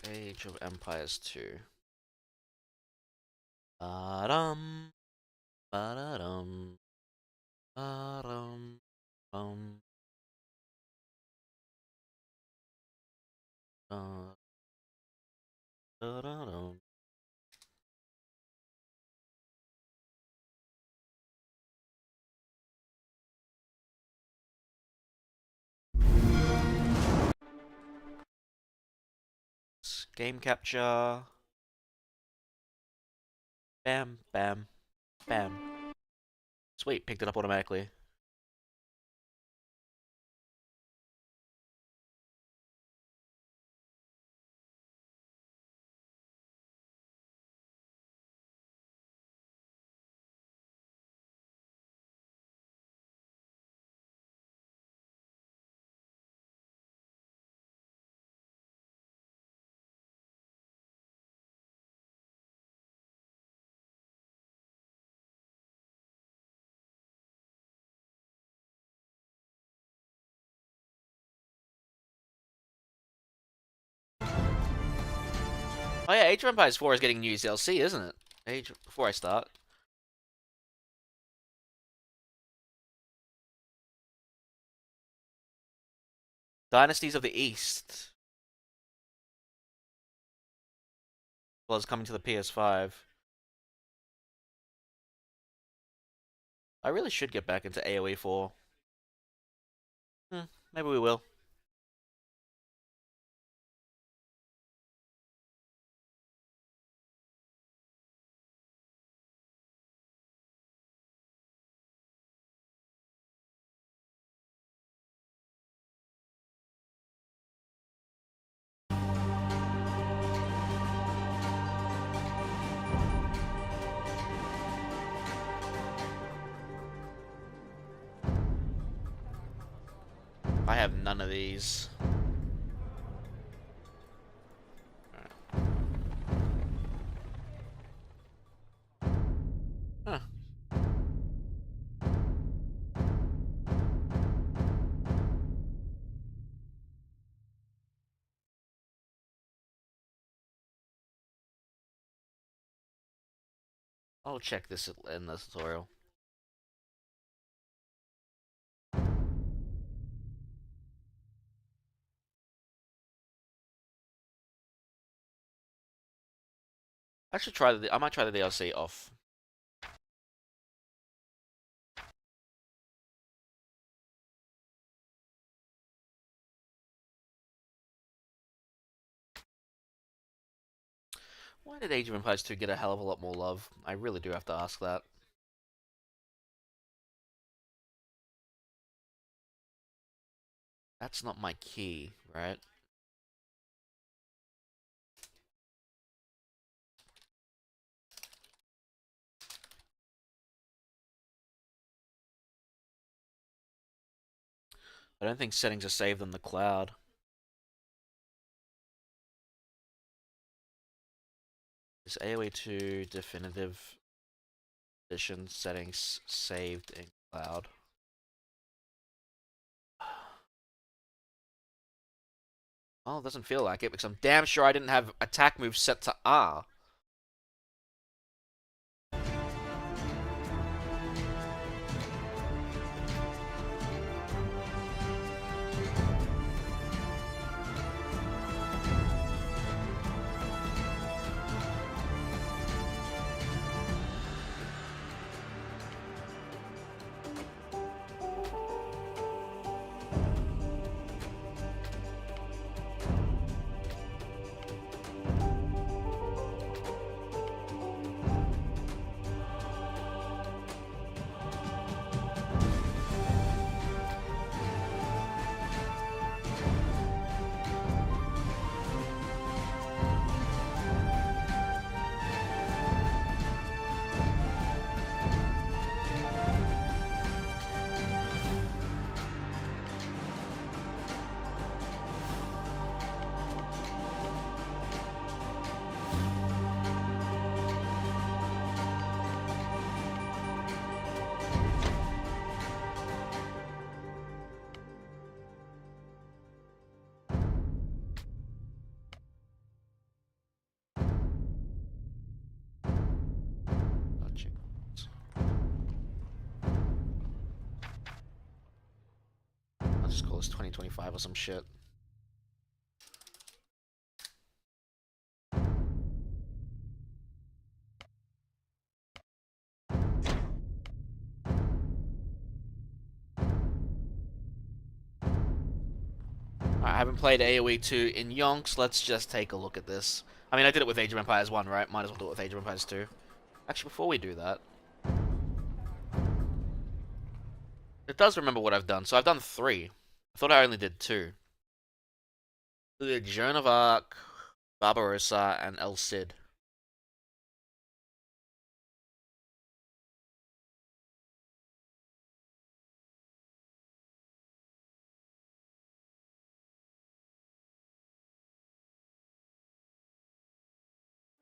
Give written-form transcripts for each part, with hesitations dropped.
Age of Empires 2. Ba-dum, ba-da-dum, ba-dum, bum, da-da-dum. Game capture. Bam, bam, bam. Sweet, picked it up automatically. Oh yeah, Age of Empires 4 is getting new DLC, isn't it? Before I start. Dynasties of the East. Well, it's coming to the PS5. I really should get back into AoE 4. Maybe we will. I have none of these. Huh. I'll check this in the tutorial. I might try the DLC off. Why did Age of Empires 2 get a hell of a lot more love? I really do have to ask that. That's not my key, right? I don't think settings are saved in the cloud. Is AoE2 Definitive Edition settings saved in cloud? Well, it doesn't feel like it because I'm damn sure I didn't have attack moves set to R. just call this 2025 or some shit. I haven't played AoE2 in yonks. Let's just take a look at this. I mean, I did it with Age of Empires 1, right? Might as well do it with Age of Empires 2. Actually, before we do that, it does remember what I've done. So I've done 3. I thought I only did 2. Joan of Arc, Barbarossa, and El Cid.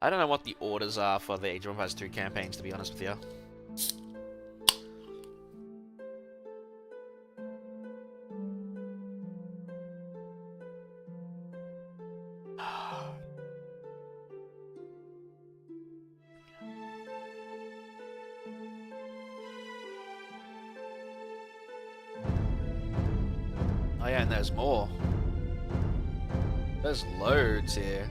I don't know what the orders are for the Age of Empires 2 campaigns, to be honest with you. Oh yeah, and there's more. There's loads here.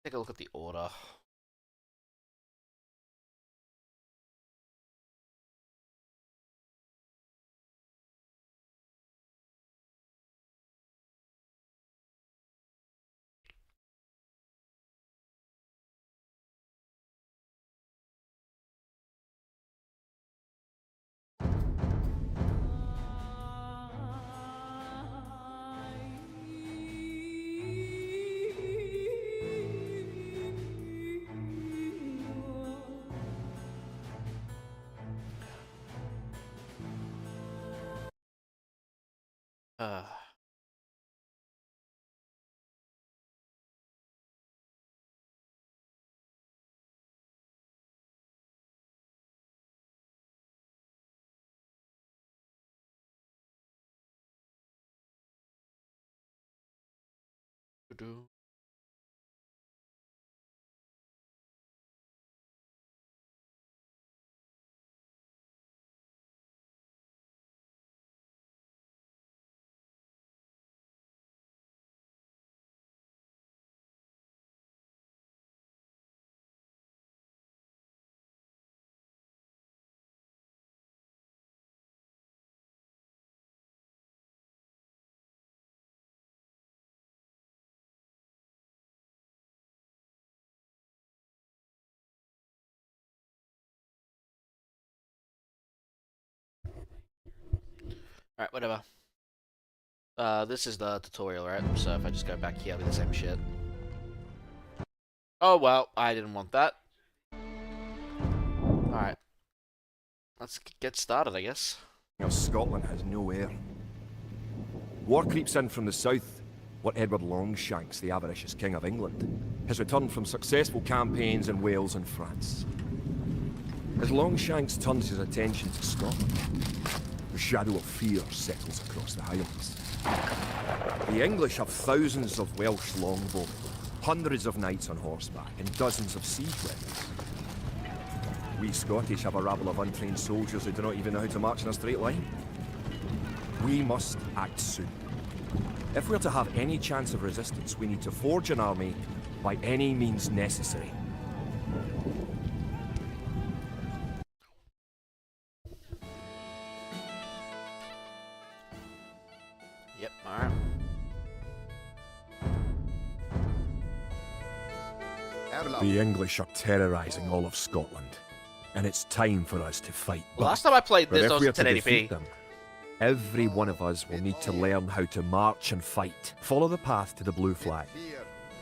Take a look at the order. Do. Alright, whatever. This is the tutorial, right? So if I just go back here, I'll be the same shit. Oh well, I didn't want that. Alright. Let's get started, I guess. Scotland has no heir. War creeps in from the south. What Edward Longshanks, the avaricious King of England, has returned from successful campaigns in Wales and France. As Longshanks turns his attention to Scotland, the shadow of fear settles across the Highlands. The English have thousands of Welsh longbowmen, hundreds of knights on horseback, and dozens of siege weapons. We Scottish have a rabble of untrained soldiers who do not even know how to march in a straight line. We must act soon. If we're to have any chance of resistance, we need to forge an army by any means necessary. Yep, alright. The English are terrorizing all of Scotland, and it's time for us to fight back. Last time I played But this, if I was we're at to 1080p. defeat them, every one of us will need to learn how to march and fight. Follow the path to the blue flag.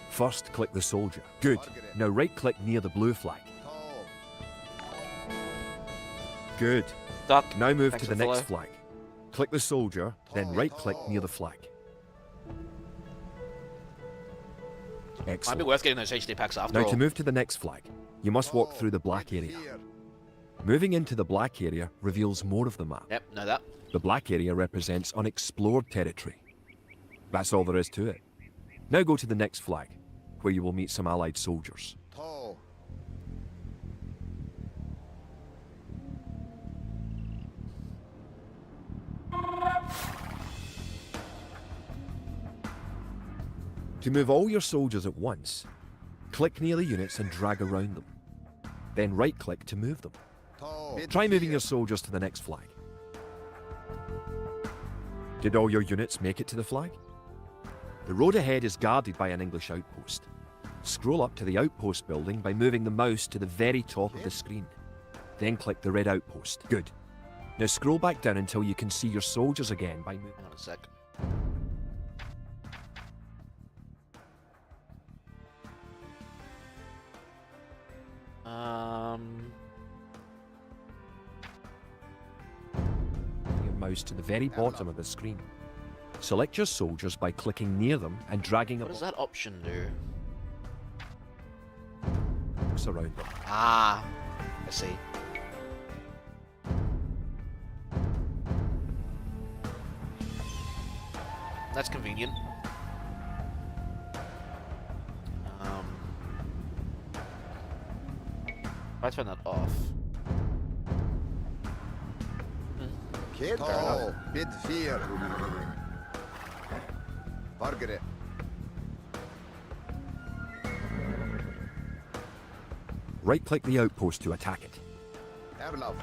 First, click the soldier. Good. Now right-click near the blue flag. Good. Duck. Now move Thanks to the for next follow. flag. Click the soldier, then right-click near the flag. Might be Excellent. worth getting those HD packs after Now all. to move to the next flag, you must walk through the black area. Moving into the black area reveals more of the map. Yep, know that. The black area represents unexplored territory. That's all there is to it. Now go to the next flag, where you will meet some allied soldiers. Tall. To move all your soldiers at once, click near the units and drag around them. Then right-click to move them. Tall. Try moving your soldiers to the next flag. Did all your units make it to the flag? The road ahead is guarded by an English outpost. Scroll up to the outpost building by moving the mouse to the very top of the screen. Then click the red outpost. Good. Now scroll back down until you can see your soldiers again by moving. Hang on a sec. Your mouse to the very bottom of the screen. Select your soldiers by clicking near them and dragging a What does that option do? box around them. Ah, I see. That's convenient. If I turn that off. Tall. Bid 4. Vargere. Right-click the outpost to attack it. Erlav.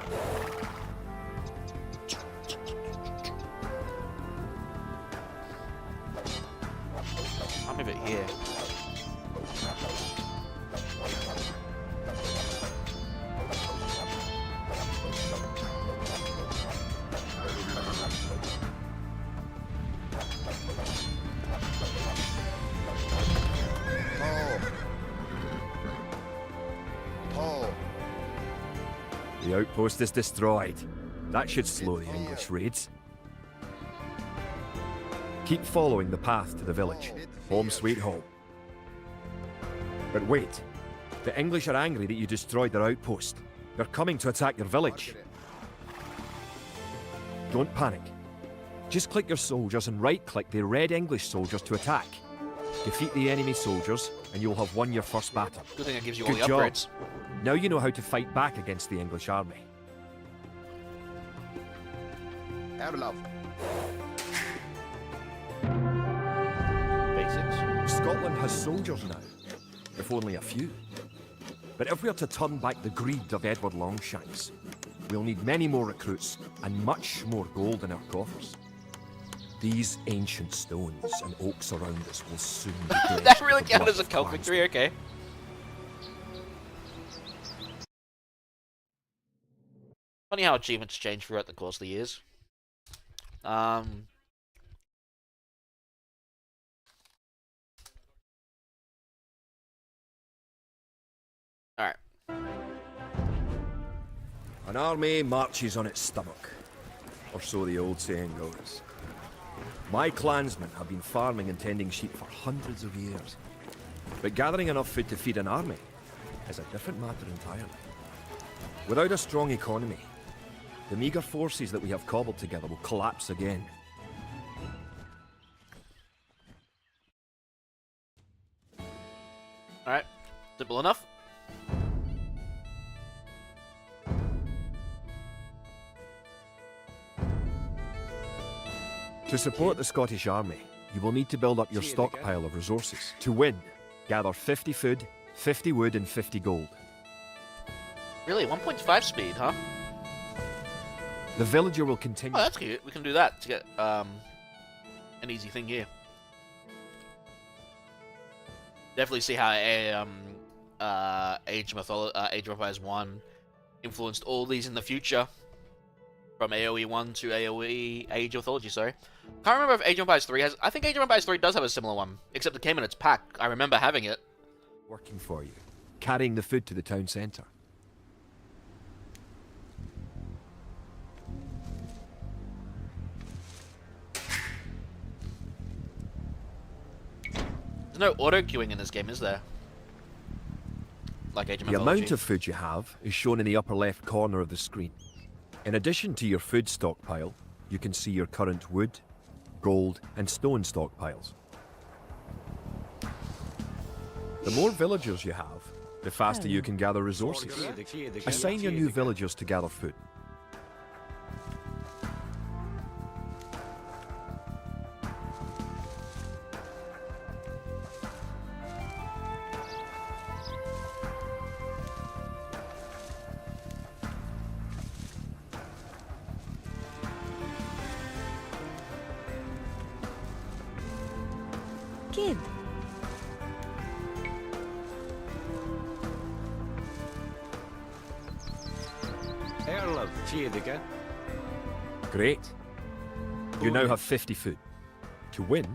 I'll move it here. The outpost is destroyed. That should slow the English raids. Keep following the path to the village. Home sweet home. But wait. The English are angry that you destroyed their outpost. They're coming to attack your village. Don't panic. Just click your soldiers and right-click the red English soldiers to attack. Defeat the enemy soldiers, and you'll have won your first battle. Good thing it gives you all Good the job. upgrades. Now you know how to fight back against the English army. Erlav. Basics. Scotland has soldiers now, if only a few. But if we are to turn back the greed of Edward Longshanks, we'll need many more recruits and much more gold in our coffers. These ancient stones and oaks around us will soon be graced That really with the counted blood as a of cult clansmen. victory, okay. Funny how achievements change throughout the course of the years. Alright. An army marches on its stomach, or so the old saying goes. My clansmen have been farming and tending sheep for hundreds of years. But gathering enough food to feed an army is a different matter entirely. Without a strong economy, the meagre forces that we have cobbled together will collapse again. Alright. Simple enough. To support the Scottish Army, you will need to build up your stockpile of resources. To win, gather 50 food, 50 wood and 50 gold. Really? 1.5 speed, huh? The villager will continue. Oh, that's cute. We can do that to get an easy thing here. Definitely see how Age of Empires 1 influenced all these in the future. From AoE 1 to AoE Age of Mythology, sorry. Can't remember if Age of Empires 3 has... I think Age of Empires 3 does have a similar one, except it came in its pack. I remember having it. Working for you, carrying the food to the town centre. There's no auto-queuing in this game, is there? Like Age of The Mythology. amount of food you have is shown in the upper left corner of the screen. In addition to your food stockpile, you can see your current wood, gold and stone stockpiles. The more villagers you have, the faster you can gather resources. Assign your new villagers to gather food. Kid. Great. You now have 50 food. To win,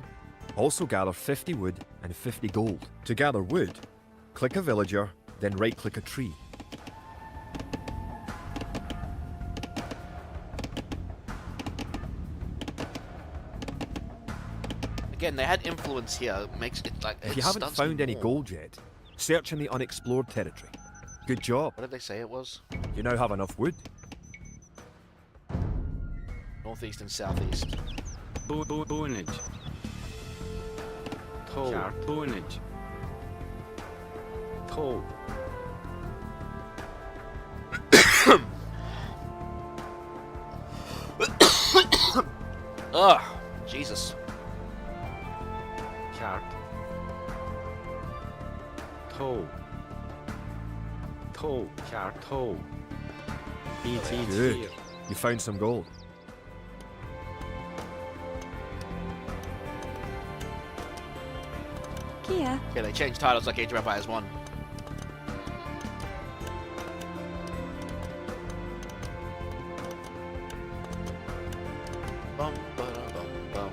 also gather 50 wood and 50 gold. To gather wood, click a villager, then right-click a tree. Again, they had influence here. Makes it like. If you haven't found any gold yet, search in the unexplored territory. Good job. What did they say it was? You now have enough wood. Northeast and southeast. Bonage. Toll. Bonage. Toll. Ugh, Jesus. Chart. Toll. Toll. Chart. Toll. BT. Good. You found some gold. Kia. Okay, they changed titles like Age of Empires 1. Bum, ba-da, bum, bum.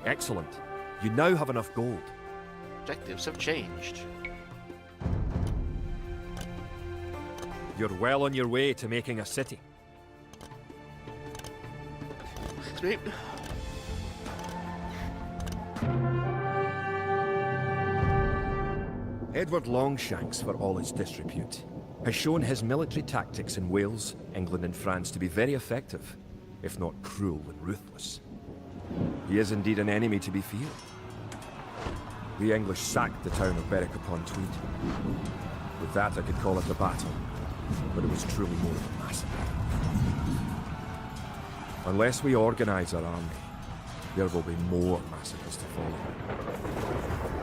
Excellent. You now have enough gold. Objectives have changed. You're well on your way to making a city. Sweet. Edward Longshanks, for all his disrepute, has shown his military tactics in Wales, England and France to be very effective, if not cruel and ruthless. He is indeed an enemy to be feared. The English sacked the town of Berwick-upon-Tweed. With that I could call it a battle, but it was truly more of a massacre. Unless we organise our army, there will be more massacres to follow.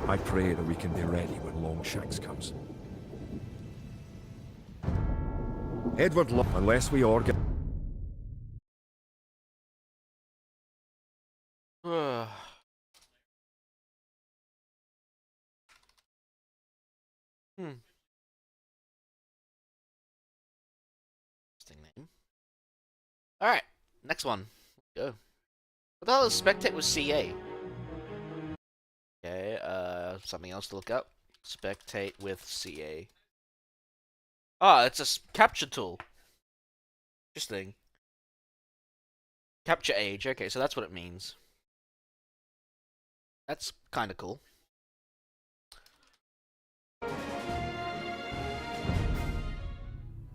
I pray that we can be ready when Longshanks comes. Edward unless we organise... Interesting name. Alright, next one. Let's go. What the hell is spectate with CA? Okay, something else to look up. Spectate with CA. Ah, it's a capture tool. Interesting. Capture age. Okay, so that's what it means. That's kind of cool.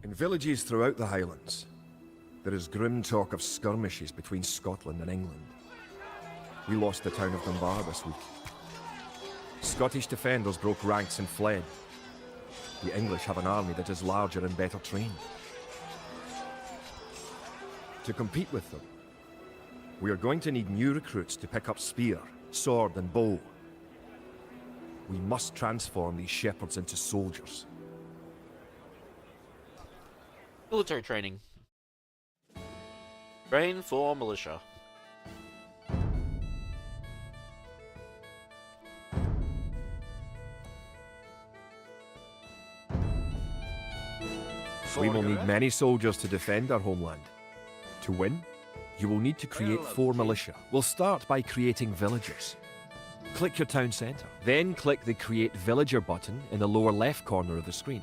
In villages throughout the Highlands, there is grim talk of skirmishes between Scotland and England. We lost the town of Dunbar this week. Scottish defenders broke ranks and fled. The English have an army that is larger and better trained. To compete with them, we are going to need new recruits to pick up spear, sword and bow. We must transform these shepherds into soldiers. Military training. Train for militia. We will need many soldiers to defend our homeland. To win, you will need to create 4 militia. We'll start by creating villagers. Click your town centre. Then click the Create Villager button in the lower left corner of the screen.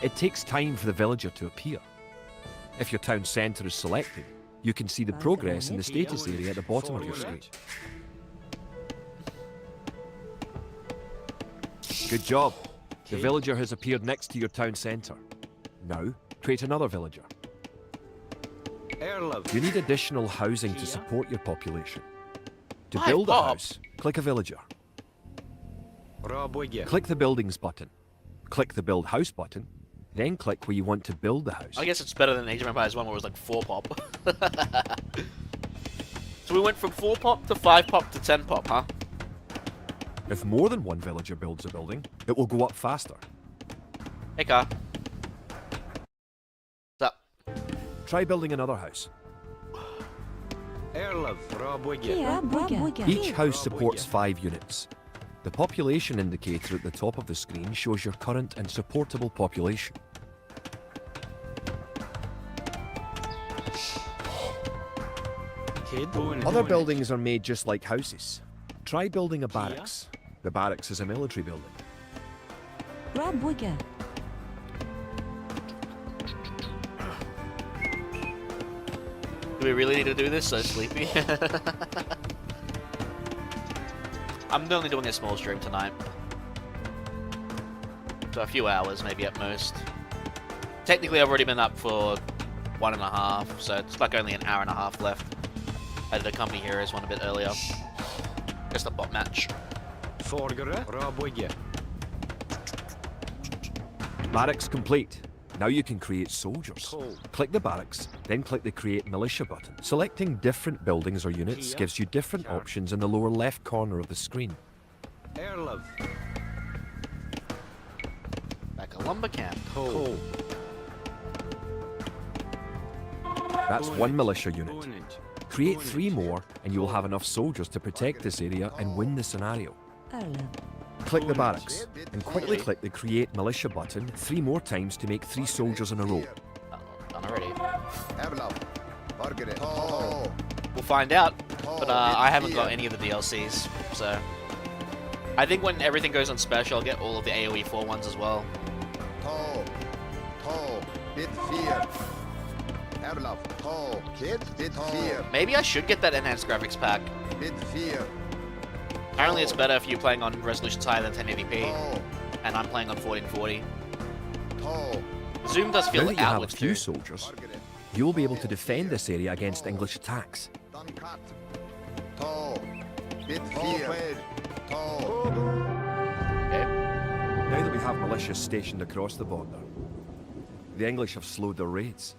It takes time for the villager to appear. If your town centre is selected, you can see the progress in the status area at the bottom of your screen. Good job. The Okay. villager has appeared next to your town centre. Now, create another villager. Airlove. You need additional housing to Kia. support your population. To Why, build a Bob? house, click a villager. Raboya. Click the buildings button. Click the build house button. Then click where you want to build the house. I guess it's better than Age of Empires 1 where it was like 4 pop. So we went from 4 pop to 5 pop to 10 pop, huh? If more than one villager builds a building, it will go up faster. Hey, car. What's up? Try building another house. Airlove. Raboya. Kia Each house supports 5 units. The population indicator at the top of the screen shows your current and supportable population. Kid. Other buildings are made just like houses. Try building a barracks. The barracks is a military building. Do we really need to do this? So sleepy. I'm only doing a small stream tonight. So a few hours, maybe at most. Technically, I've already been up for 1.5, so it's like only an hour and a half left. I did a company heroes one a bit earlier. Just a bot match. Forgere. Raboya. Barracks complete. Now you can create soldiers. Cool. Click the barracks, then click the Create Militia button. Selecting different buildings or units Kia. gives you different options in the lower left corner of the screen. Airlove. Like a lumber camp. Coal. That's one militia unit. Bonage. Create 3 more and you will have enough soldiers to protect this area and win the scenario. Click the barracks and quickly click the Create Militia button 3 more times to make 3 soldiers in a row. Done already. Airlove. Forgere. To. We'll find out. But I haven't got any of the DLCs, so... I think when everything goes on special, I'll get all of the AoE4 ones as well. To. Bit fear. Airlove. To. Kid. Bit fear. Maybe I should get that enhanced graphics pack. Bit fear. Apparently it's better if you're playing on resolutions higher than 1080p, To. and I'm playing on 1440. To. Zoom does Now feel that you have a outwards few too. soldiers, Forgere. you will be able to defend this area against English attacks. Done cut. To. Bit fear. To. Okay. Now that we have militias stationed across the border, the English have slowed their raids.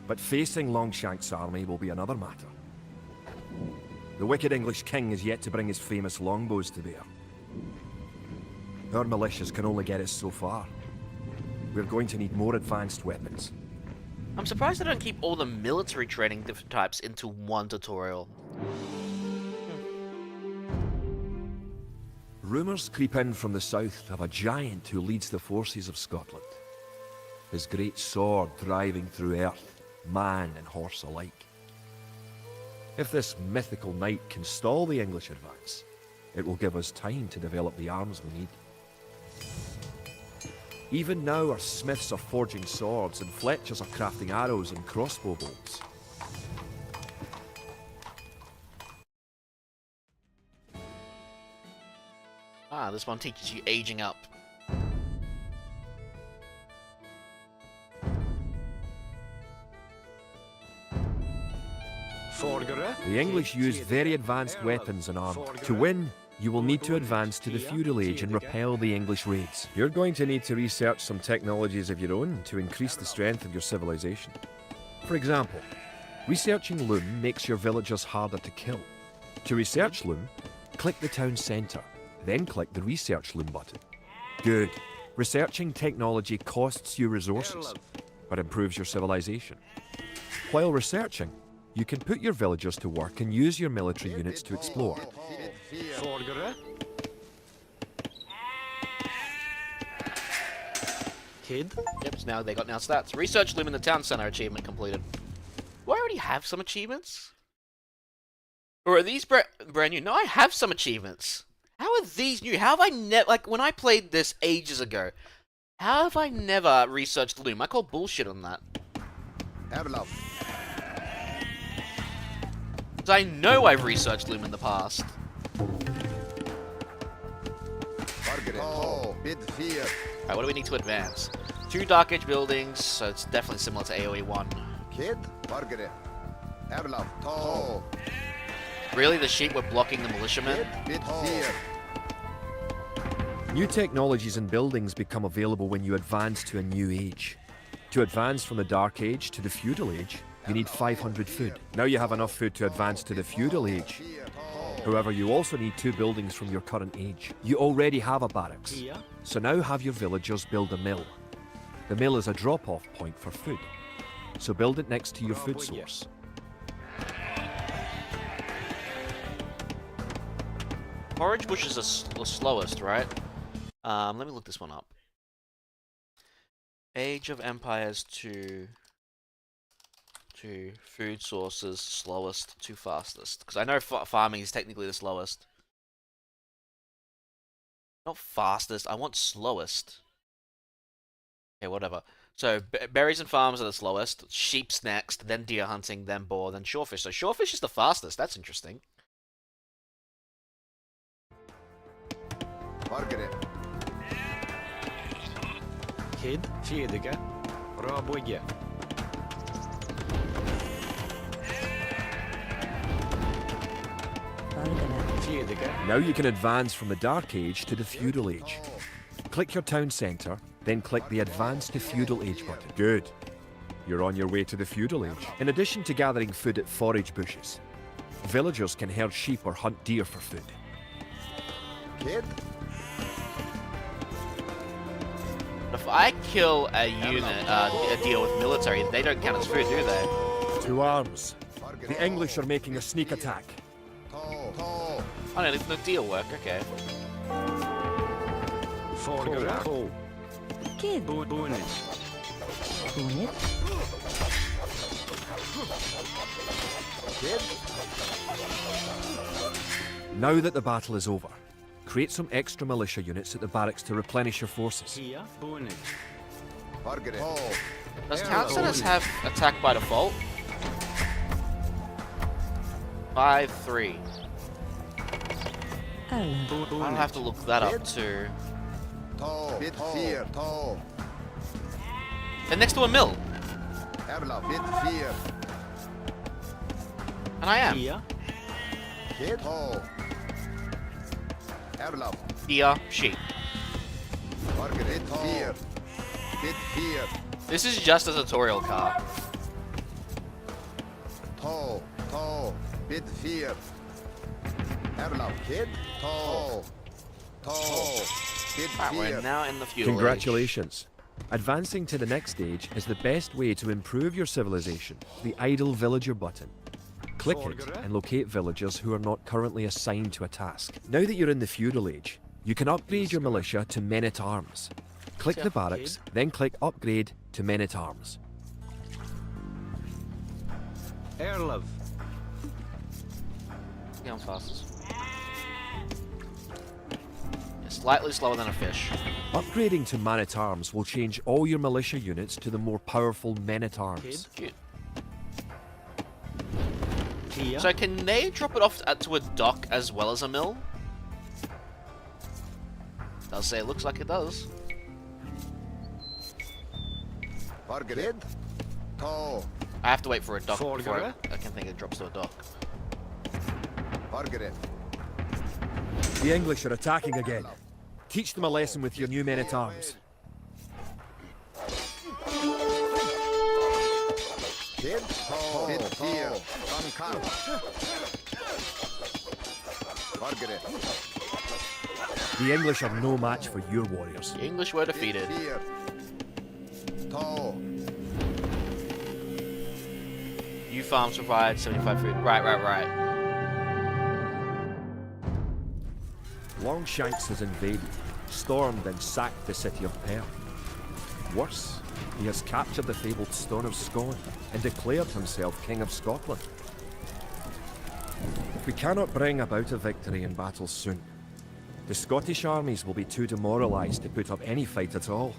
But facing Longshank's army will be another matter. The wicked English king is yet to bring his famous longbows to bear. Our militias can only get us so far. We're going to need more advanced weapons. I'm surprised they don't keep all the military training different types into one tutorial. Rumours creep in from the south of a giant who leads the forces of Scotland. His great sword driving through earth, man and horse alike. If this mythical knight can stall the English advance, it will give us time to develop the arms we need. Even now our smiths are forging swords and fletchers are crafting arrows and crossbow bolts. Ah, this one teaches you aging up. Forgere. The English use very advanced weapons and armour. To win, you will need to advance to the feudal age and repel the English raids. You're going to need to research some technologies of your own to increase the strength of your civilization. For example, researching loom makes your villagers harder to kill. To research loom, click the town centre, then click the research loom button. Good. Researching technology costs you resources, but improves your civilization. While researching, you can put your villagers to work and use your military units to explore. Bit fear. Forgere. Kid. Yep, so now they got now stats. Research loom in the town center achievement completed. Do I already have some achievements? Or are these brand new? No, I have some achievements. How are these new? How have I never, like, when I played this ages ago, how have I never researched loom? I call bullshit on that. Airlove. Because I know I've researched loom in the past. Forgere. Tall. Bit fear. Alright, what do we need to advance? 2 Dark Age buildings, so it's definitely similar to AoE 1. Kid. Margaret. Erlaf. Tall. Really, the sheep were blocking the militiamen? Kid. Bit fear. New technologies and buildings become available when you advance to a new age. To advance from the Dark Age to the Feudal Age, you need 500 food. Now you have enough food to advance to the Feudal Age. However, you also need 2 buildings from your current age. You already have a barracks, Here. so now have your villagers build a mill. The mill is a drop-off point for food, so build it next to your food source. Forage bushes are the slowest, right? Let me look this one up. Age of Empires to food sources, slowest to fastest. Because I know farming is technically the slowest. Not fastest, I want slowest. Okay, whatever. So, berries and farms are the slowest, sheep's next, then deer hunting, then boar, then shorefish. So shorefish is the fastest, that's interesting. Margaret. Kid. Fjedika. Rabwigge. Fjedika. Now you can advance from the Dark Age to the Feudal Age. Click your town centre, then click the Advance to Feudal Age button. Good. You're on your way to the Feudal Age. In addition to gathering food at forage bushes, villagers can herd sheep or hunt deer for food. Kid. If I kill a unit, a deer with military, they don't count as food, do they? To arms. The English are making a sneak attack. Tall. Tall. Oh no, no deal work, okay. Forgra. Kid. Bonus. Bonnet. Kid. Now that the battle is over, create some extra militia units at the barracks to replenish your forces. Here. Bonus. Margaret. Tall. Does town centers have attack by default? 5-3. Erlaf. I'll have to look that up too. Tall. Bit fear. Tall. They're next to a mill, Erlaf. Bit fear. and I am. Here. Kid. Tall. Erlaf. Deer, sheep. Margaret. Bit fear. Bit fear. This is just a tutorial car. Tall. Tall. Bit fear. Erlaf. Kid. Tall. Tall. Bit Right, we're fear. now in the feudal age. Congratulations. Advancing to the next stage is the best way to improve your civilization. The idle villager button. Click it and locate villagers who are not currently assigned to a task. Now that you're in the feudal age, you can upgrade your militia to men-at-arms. Click the barracks, then click upgrade to men-at-arms. Erlov. Yeah, I'm fastest. Slightly slower than a fish. Upgrading to man-at-arms will change all your militia units to the more powerful men-at-arms. Cute. Here. So can they drop it off to a dock as well as a mill? I'll say it looks like it does. Margaret. Tall. I have to wait for a dock before Forgare? I can think it drops to a dock. Margaret. The English are attacking again. Teach them a lesson with your new men-at-arms. Kid. Tall. Bit fear. Van Margaret. The English are no match for your warriors. The English were defeated. Bit fear. Tall. You farms provide 75 food. Right. Longshanks has invaded, stormed and sacked the city of Perth. Worse, he has captured the fabled Stone of Scone and declared himself King of Scotland. If we cannot bring about a victory in battle soon, the Scottish armies will be too demoralised to put up any fight at all.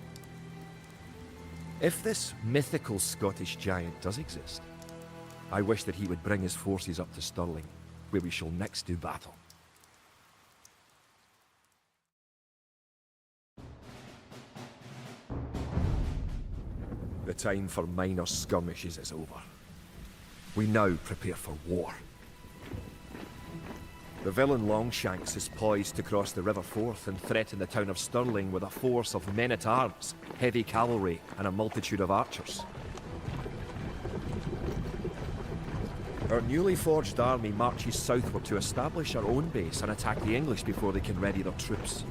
If this mythical Scottish giant does exist, I wish that he would bring his forces up to Stirling, where we shall next do battle. The time for minor skirmishes is over. We now prepare for war. The villain Longshanks is poised to cross the River Forth and threaten the town of Stirling with a force of men-at-arms, heavy cavalry, and a multitude of archers. Our newly forged army marches southward to establish our own base and attack the English before they can ready their troops.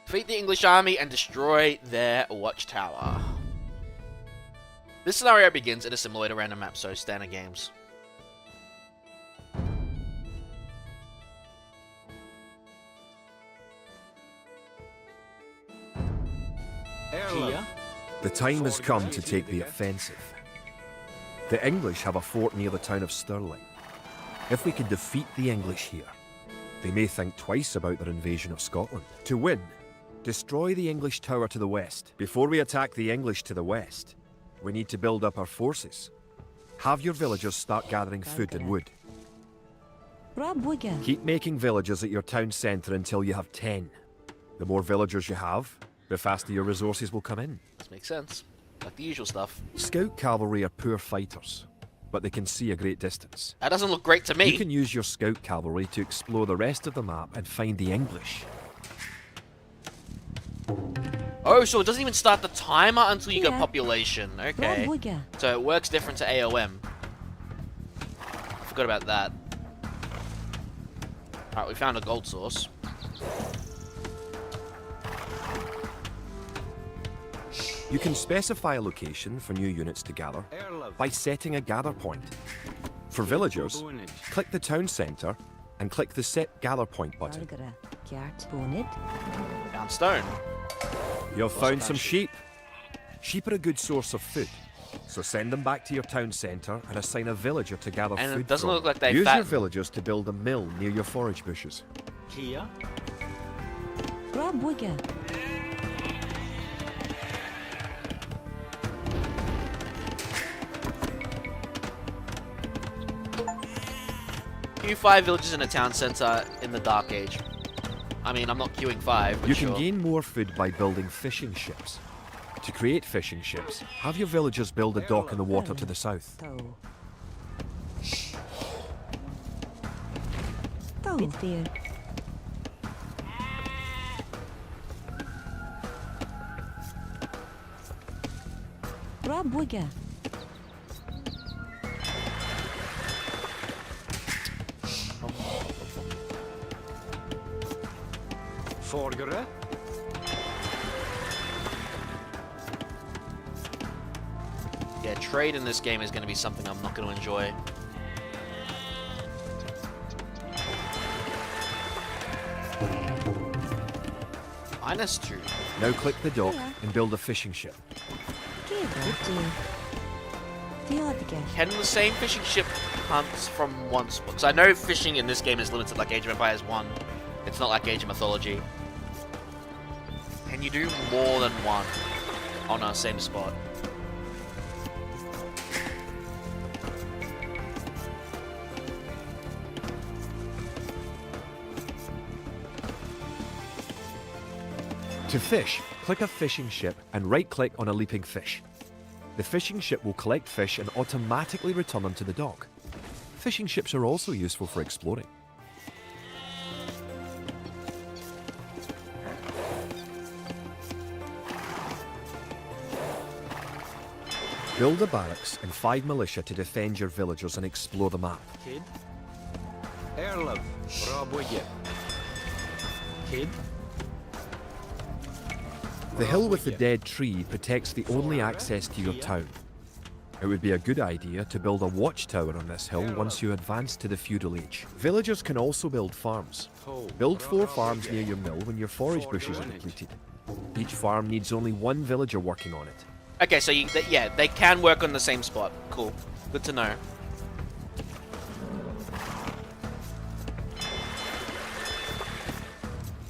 Defeat the English army and destroy their watchtower. This scenario begins in a simulator random map, so standard games. Kia. The time has come to take the offensive. The English have a fort near the town of Stirling. If we can defeat the English here, they may think twice about their invasion of Scotland. To win, destroy the English tower to the west. Before we attack the English to the west, we need to build up our forces. Have your villagers start gathering food and wood. Keep making villagers at your town centre until you have 10. The more villagers you have, the faster your resources will come in. This makes sense. Like the usual stuff. Scout cavalry are poor fighters, but they can see a great distance. That doesn't look great to me. You can use your scout cavalry to explore the rest of the map and find the English. Oh, so it doesn't even start the timer until you get population. Okay. So it works different to AOM. Forgot about that. Alright, we found a gold source. You can specify a location for new units to gather by setting a gather point. For villagers, click the town centre and click the Set Gather Point button. Found stone. You've found some sheep. Sheep are a good source of food, so send them back to your town centre and assign a villager to gather And food it doesn't from. look like they Use your fatten. villagers to build a mill near your forage bushes. Kia. Queue 5 villages in a town centre in the Dark Age. I mean, I'm not queuing 5, but You sure. can gain more food by building fishing ships. To create fishing ships, have your villagers build a dock in the water to the south. Forgere. Yeah, trade in this game is going to be something I'm not going to enjoy. -2. Now click the dock and build a fishing ship. Can the same fishing ship hunt from one spot? Because I know fishing in this game is limited like Age of Empires 1. It's not like Age of Mythology. Can you do more than one on a same spot? To fish, click a fishing ship and right-click on a leaping fish. The fishing ship will collect fish and automatically return them to the dock. Fishing ships are also useful for exploring. Build a barracks and 5 militia to defend your villagers and explore the map. Kid. Erlov. Robwige. Kid. The hill with the dead tree protects the only access to your town. It would be a good idea to build a watchtower on this hill once you advance to the feudal age. Villagers can also build farms. Build 4 farms near your mill when your forage bushes are depleted. Each farm needs only 1 villager working on it. Okay, so yeah, they can work on the same spot. Cool. Good to know.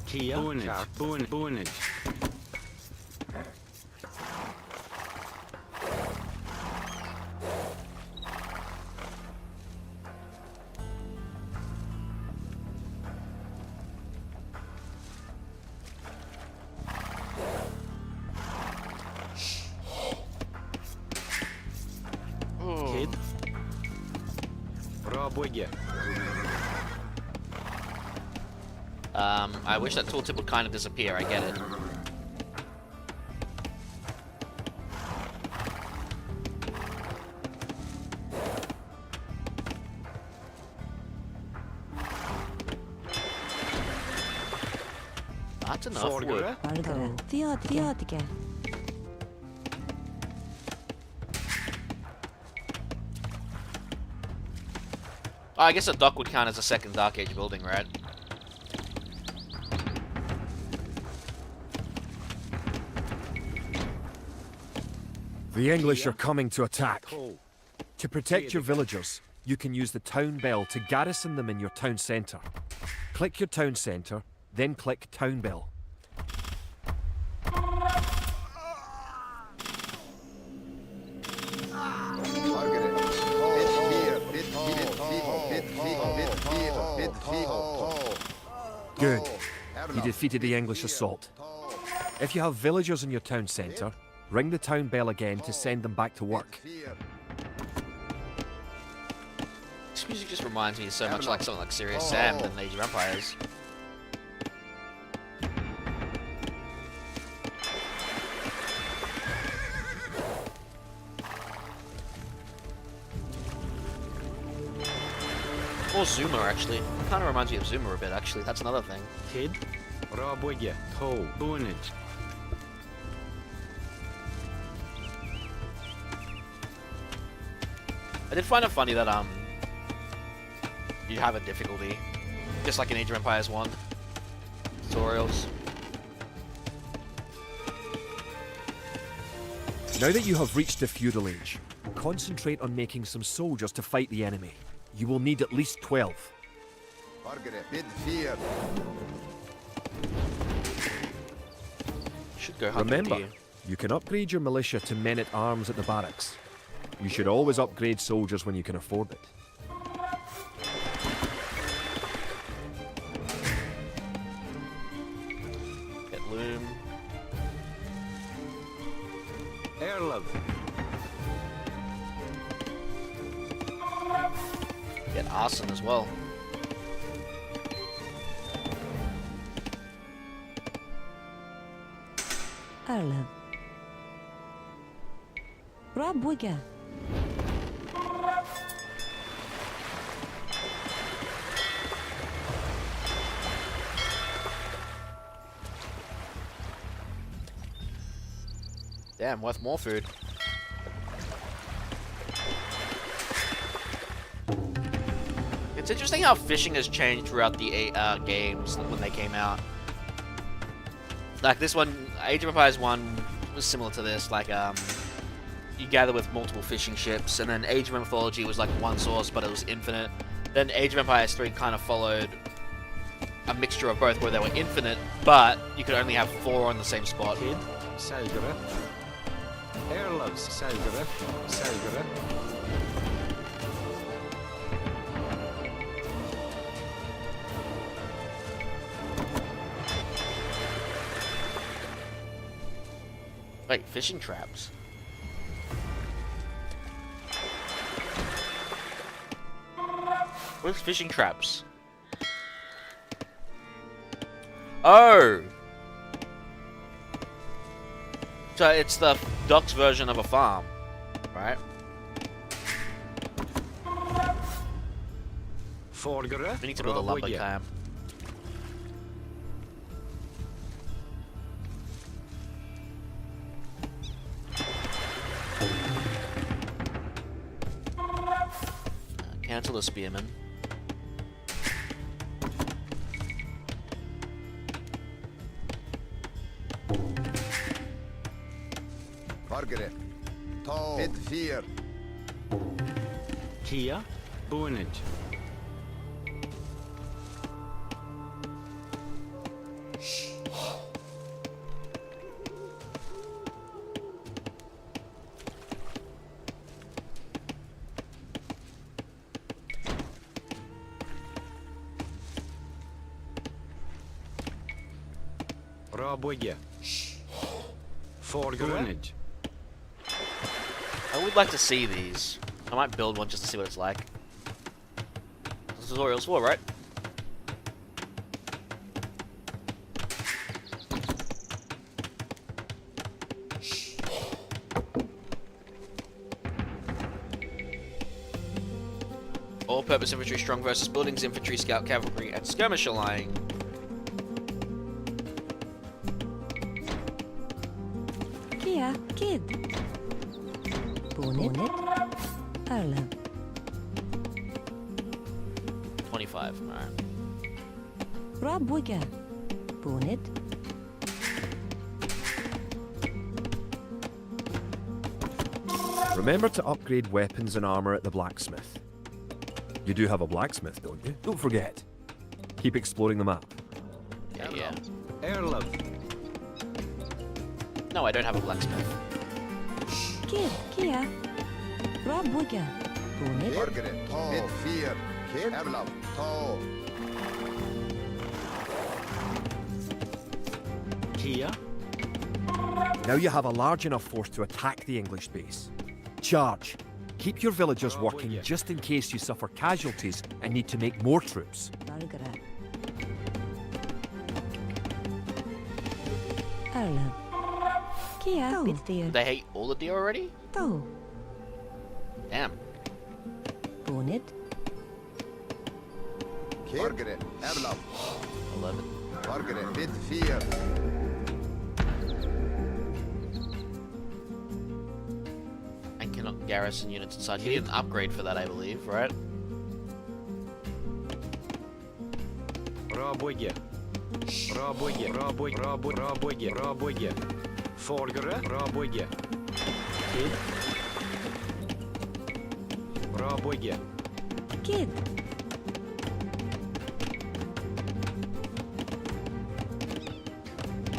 Kia. Boonage. Kid. Roboye. I wish that tooltip would kind of disappear, I get it. That's enough wood. 말그래. 뛰어뛰게. Oh, I guess a dock would count as a second Dark Age building, right? The English are coming to attack. To protect your villagers, you can use the town bell to garrison them in your town centre. Click your town centre, then click town bell. Target. Bit here. Bit here. Good. You defeated the English assault. If you have villagers in your town centre, ring the town bell again to send them back to work. This music just reminds me so much like something like Serious Sam than Age of Empires. Or Zuma, actually. Kind of reminds me of Zuma a bit, actually. That's another thing. Kid. Roboye. Toe. Bonage. I did find it funny that you have a difficulty, just like in Age of Empires 1 tutorials. Now that you have reached the feudal age, concentrate on making some soldiers to fight the enemy. You will need at least 12. Target. Bit here. Should go hunt Remember, deer. you can upgrade your militia to men-at-arms at the barracks. You should always upgrade soldiers when you can afford it. Get loom. Airlove. Get arson as well. Arlen. Roboye. Damn, worth more food. It's interesting how fishing has changed throughout the games when they came out. Like this one, Age of Empires 1 was similar to this. Like, you gather with multiple fishing ships, and then Age of Mythology was like one source, but it was infinite. Then Age of Empires 3 kind of followed a mixture of both, where they were infinite, but you could only have 4 on the same spot. Kid. Selgere. Airloves. Selgere. Selgere. Wait, fishing traps. Where's fishing traps? Oh! So it's the docks version of a farm, right? Forgere. We need to build a lumber Roboye. camp. Cancel the spearman. Target. Bit here. Kia. Bonage. Roboye. Forgere. I would like to see these. I might build one just to see what it's like. This is tutorial's for, right? All-purpose infantry strong versus buildings, infantry, scout, cavalry, and skirmisher line. Kia, kid. Bonnet. Erlen. 25. Alright. Rabwiga. Bonnet. Remember to upgrade weapons and armor at the blacksmith. You do have a blacksmith, don't you? Don't forget. Keep exploring the map. Yeah. Erlov. No, I don't have a blacksmith. Kid, Kia. Rabwiga. Bonnet. Margaret, bid 4. Kid, Erlov, Tall. Kia. Now you have a large enough force to attack the English base. Charge. Keep your villagers working just in case you suffer casualties and need to make more troops. Valgra. Erlen. Kia, Bitdir. They hate all the deer already? Tau. Damn. Bonnet. Kid, Margaret, Erlov, 11. Margaret, bid 4. And cannot garrison units inside. You need an upgrade for that, I believe, right? Rabwiga. Rabwiga. Rabwiga. Rabwiga. Folgere. Rabwiga. Kid. Rabwiga. Kid.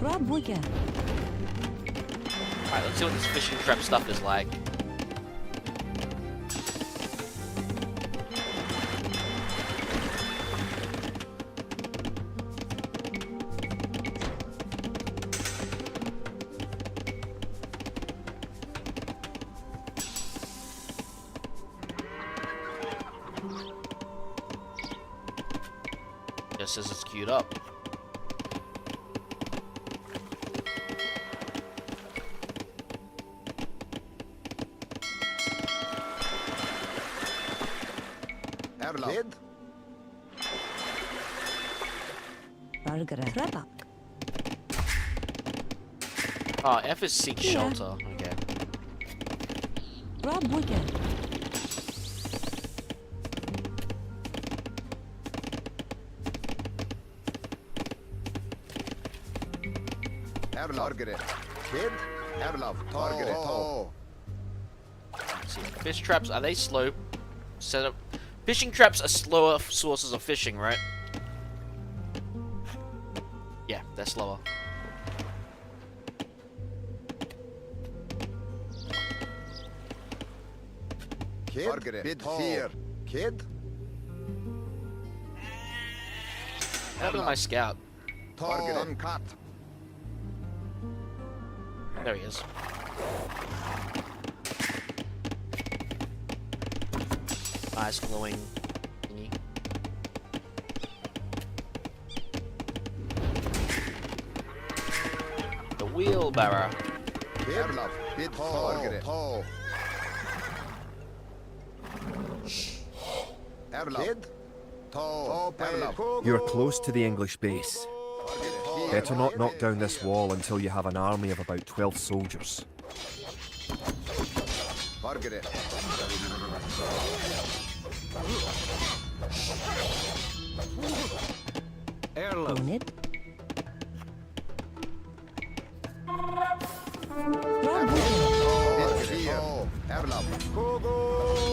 Rabwiga. Alright, let's see what this fishing trap stuff is like. Just says it's queued up. Erlov. Kid, Valgra. Trabak. Oh, F is seek Yeah. shelter. Okay. Rabwiga. Erlov. Margaret, Kid, Erlov, Margaret, Tall. Let's see. Fish traps, are they slow? Set up. Fishing traps are slower sources of fishing, right? Yeah, they're slower. Kid, Margaret, bid 4. Kid, What happened to my scout? Margaret, uncut. There he is. Nice glowing thingy. The wheelbarrow. Kid, Erlov, bid 4. Margaret, Tall. Erlov. Kid, Tall. Erlov. You're close to the English base. Better not knock down this wall until you have an army of about 12 soldiers. Margaret. Erlov. Bonnet. Bid 4. Erlov.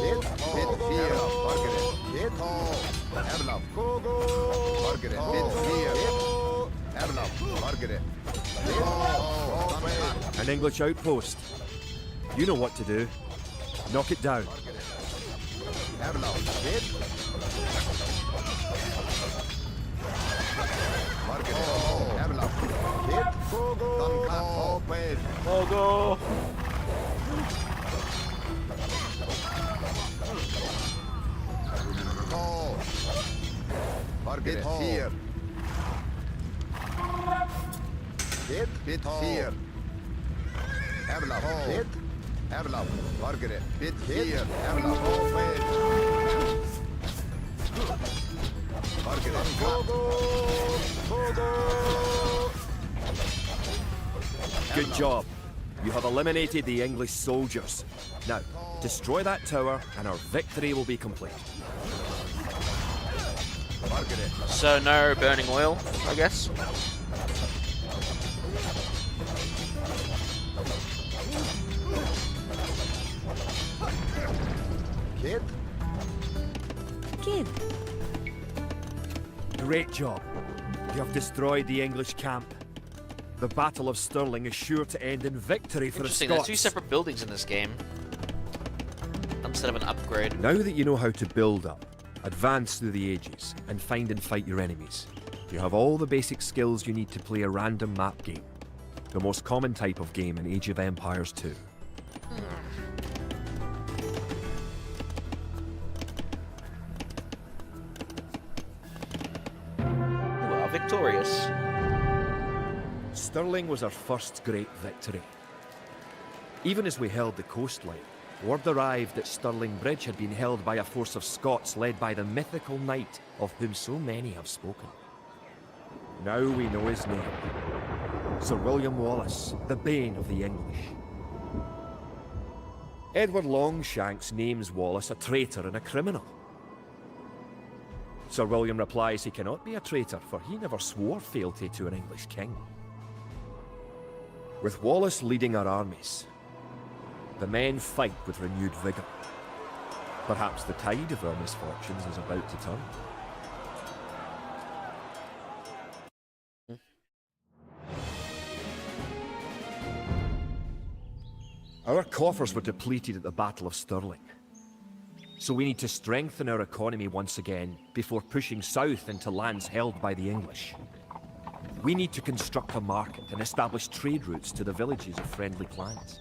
Kid, bid 4. Margaret. Kid, Erlov. Margaret, bid 4. Erlov. Margaret. An English outpost. You know what to do. Knock it down. Erlov. Kid. Margaret. Erlov. Kid. Duncan. Pogo! Ho. Bit here. Bit here. Erla. Bit. Erla. Margaret. Bit here. Erla. Margaret. Good job. You have eliminated the English soldiers. Now, destroy that tower and our victory will be complete. Margaret. So no burning oil, I guess. Kid. Kid. Great job. You have destroyed the English camp. The Battle of Stirling is sure to end in victory for the Interesting, there's Scots. two separate buildings in this game. Instead of an upgrade. Now that you know how to build up, advance through the ages, and find and fight your enemies, you have all the basic skills you need to play a random map game. The most common type of game in Age of Empires 2. You are victorious. Stirling was our first great victory. Even as we held the coastline, word arrived that Stirling Bridge had been held by a force of Scots led by the mythical knight of whom so many have spoken. Now we know his name. Sir William Wallace, the bane of the English. Edward Longshanks names Wallace a traitor and a criminal. Sir William replies he cannot be a traitor, for he never swore fealty to an English king. With Wallace leading our armies, the men fight with renewed vigour. Perhaps the tide of our misfortunes is about to turn. Our coffers were depleted at the Battle of Stirling. So we need to strengthen our economy once again before pushing south into lands held by the English. We need to construct a market and establish trade routes to the villages of friendly clans.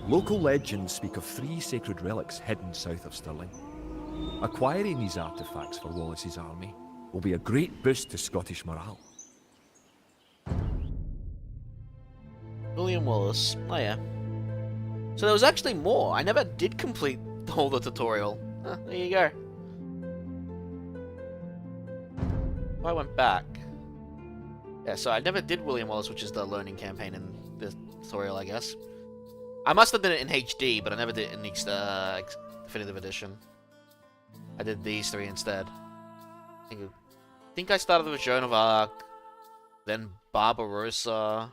Local legends speak of 3 sacred relics hidden south of Stirling. Acquiring these artifacts for Wallace's army will be a great boost to Scottish morale. William Wallace. Oh yeah. So there was actually more. I never did complete all the tutorial. Huh, there you go. If I went back. Yeah, so I never did William Wallace, which is the learning campaign in the tutorial, I guess. I must have done it in HD, but I never did it in the Definitive Edition. I did these 3 instead. I think I started with Joan of Arc, then Barbarossa,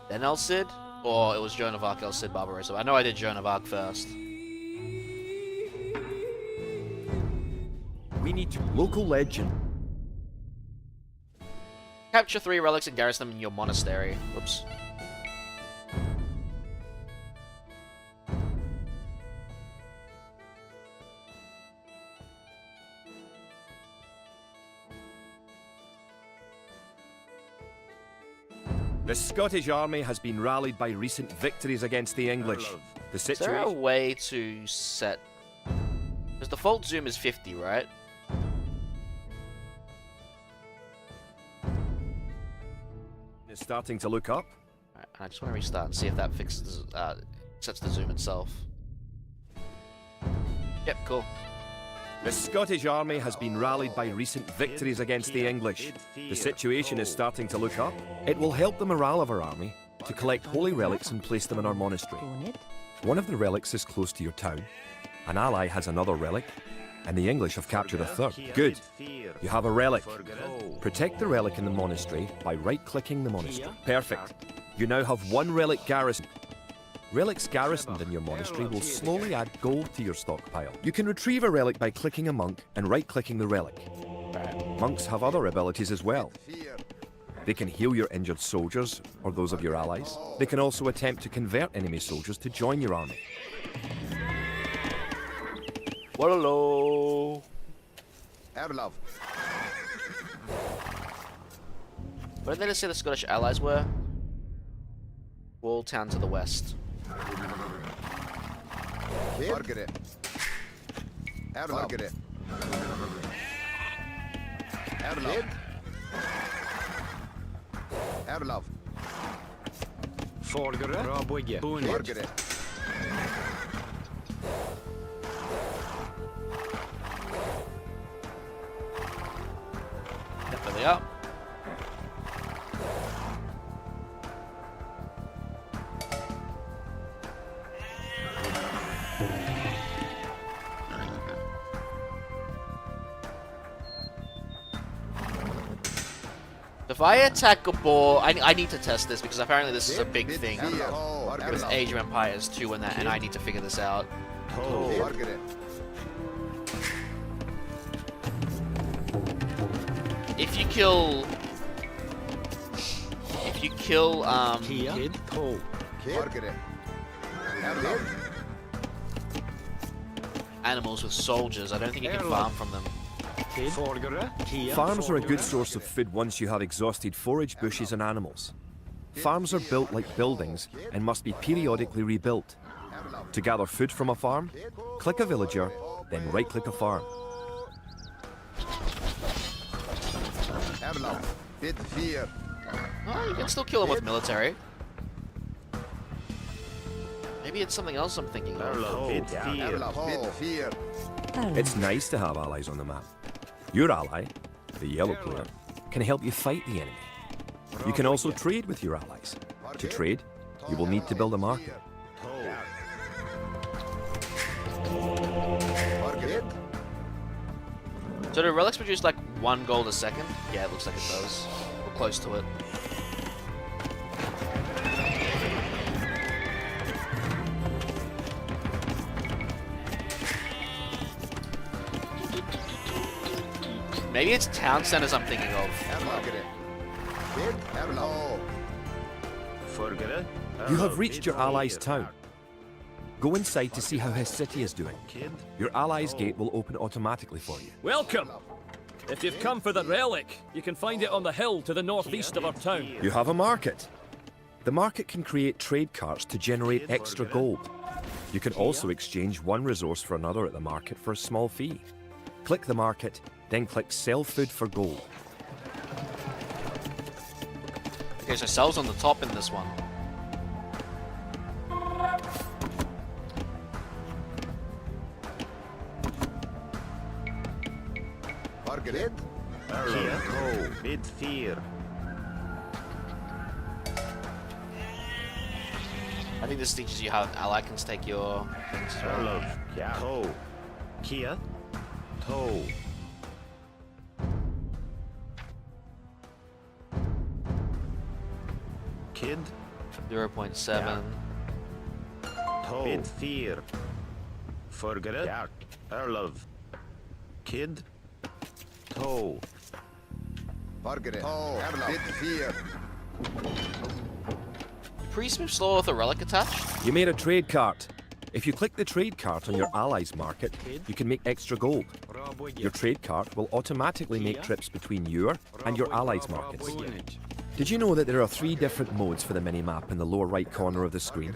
then El Cid, or it was Joan of Arc, El Cid, Barbarossa. I know I did Joan of Arc first. We need to local legend. Capture 3 relics and garrison them in your monastery. Whoops. The Scottish army has been rallied by recent victories against the English. The Is there a situation way to set... Because default zoom is 50, right? is starting to look up. Alright, I just want to restart and see if that fixes, sets the zoom itself. Yep, cool. The Scottish army has been rallied by recent victories against the English. The situation is starting to look up. It will help the morale of our army to collect holy relics and place them in our monastery. Bonnet. One of the relics is close to your town. An ally has another relic, and the English have captured a third. Good. You have a relic. Protect the relic in the monastery by right-clicking the monastery. Perfect. You now have one relic garrison. Relics garrisoned in your monastery will slowly add gold to your stockpile. You can retrieve a relic by clicking a monk and right-clicking the relic. Monks have other abilities as well. They can heal your injured soldiers, or those of your allies. They can also attempt to convert enemy soldiers to join your army. Hello. Erlov. Where did they say the Scottish allies were? Wall town to the west. Margaret. Erlov. Margaret. Erlov. Erlov. Folgere. Bra bygge. Bonit. Margaret. Definitely up. If I attack a boar, I need to test this because apparently this is a big thing with Age of Empires 2 and that, and I need to figure this out. Margaret. If you kill, Kia. Kid. Toe. Margaret. Erlov. animals with soldiers, I don't think you can farm from them. Kid. Folgere. Kia. Farms are a good Folgere. source of food once you have exhausted forage bushes and animals. Farms are built like buildings and must be periodically rebuilt. To gather food from a farm, click a villager, then right-click a farm. Erlov. Bit 4. Oh, you can still kill them with military. Maybe it's something else I'm thinking of. Erlov. Bit 4. It's nice to have allies on the map. Your ally, the yellow player, can help you fight the enemy. You can also trade with your allies. To trade, you will need to build a market. Margaret. So do relics produce like 1 gold a second? Yeah, it looks like it does. We're close to it. Maybe it's town centers I'm thinking of. Margaret. Bit Erlov. Folgere. You have reached your ally's town. Go inside to see how his city is doing. Your ally's gate will open automatically for you. Welcome! If you've come for the relic, you can find it on the hill to the northeast of our town. You have a market. The market can create trade carts to generate extra gold. You can also exchange one resource for another at the market for a small fee. Click the market, then click Sell Food for Gold. Okay, so cells on the top in this one. Margaret. Kia. Bit 4. I think this teaches you how ally can take your things as well. Erlov. Toe. Kia. Toe. Kid. 0.7. Toe. Bit 4. Folgere. Erlov. Kid. Toe. Margaret. Erlov. Bit 4. Priest move slower with a relic attached? You made a trade cart. If you click the trade cart on your ally's market, you can make extra gold. Bra bygge. Your trade cart will automatically make trips between your and your allies' markets. Bonit. Did you know that there are 3 different modes for the mini-map in the lower right corner of the screen?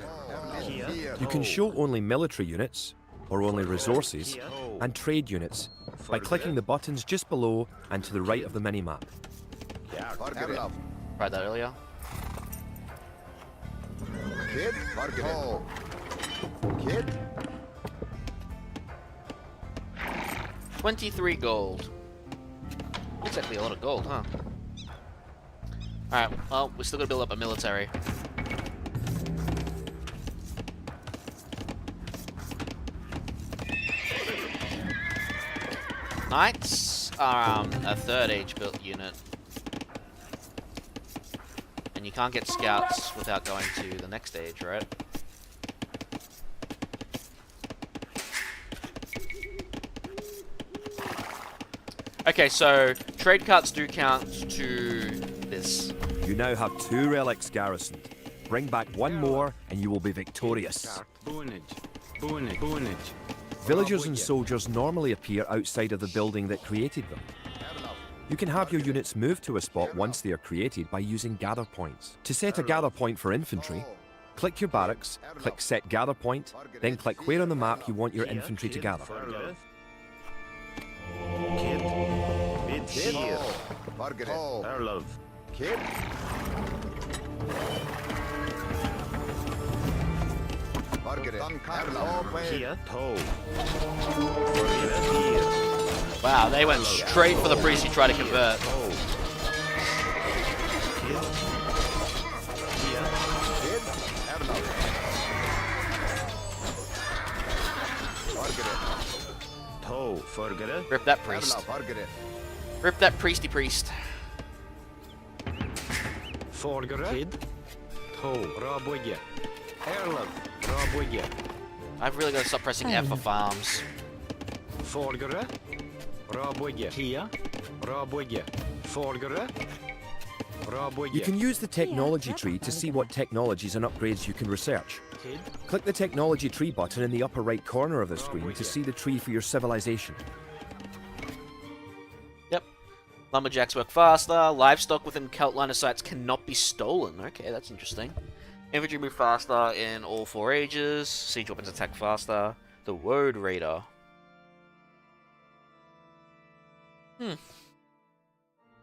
Kia. You can show only military units, or only resources, and trade units by clicking the buttons just below and to the right of the mini-map. Margaret. Tried that earlier. Kid. Margaret. Kid. 23 gold. Looks like a lot of gold, huh? Alright, well, we're still gonna build up a military. Knights are a 3rd age built unit. And you can't get scouts without going to the next age, right? Okay, so trade carts do count to this. You now have 2 relics garrisoned. Bring back 1 more and you will be victorious. Bonit. Bonit. Bonit. Villagers and soldiers normally appear outside of the building that created them. You can have your units move to a spot once they are created by using gather points. To set a gather point for infantry, Click your barracks, click Set Gather Point, then click where on the map you want your infantry to gather. Kid. Bid here. Margaret. Erlov. Kid. Margaret. Here. Toe. Forget here. Wow, they went straight for the priest he tried to convert. Toe. Kid. Here. Kid. Erlov. Margaret. Toe. Forget it. Rip that priest. Erlov. Margaret. Rip that priesty priest. Forget it. Kid. Toe. Rabwege. Erlov. Rabwege. I've really got to stop pressing F for farms. Forgere. Rabwege. Kia. Rabwege. Forgere. Rabwege. You can use the technology tree to see what technologies and upgrades you can research. Kid. Click the technology tree button in the upper right corner of the screen to see the tree for your civilization. Yep. Lumberjacks work faster. Livestock within Celt line of sights cannot be stolen. Okay, that's interesting. Infantry move faster in all 4 ages. Siege weapons attack faster. The Road Raider.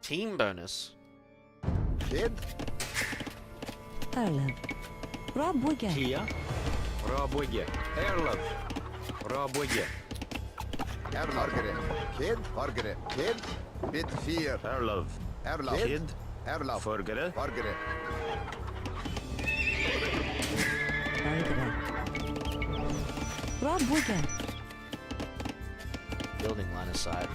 Team bonus. Kid. Erlov. Rabwege. Kia. Rabwege. Erlov. Rabwege. Erlov. Margaret. Kid. Margaret. Kid. Bid fear. Erlov. Erlov. Kid. Erlov. Forgere. Margaret. Bargara. Rabwege. Building line of sight.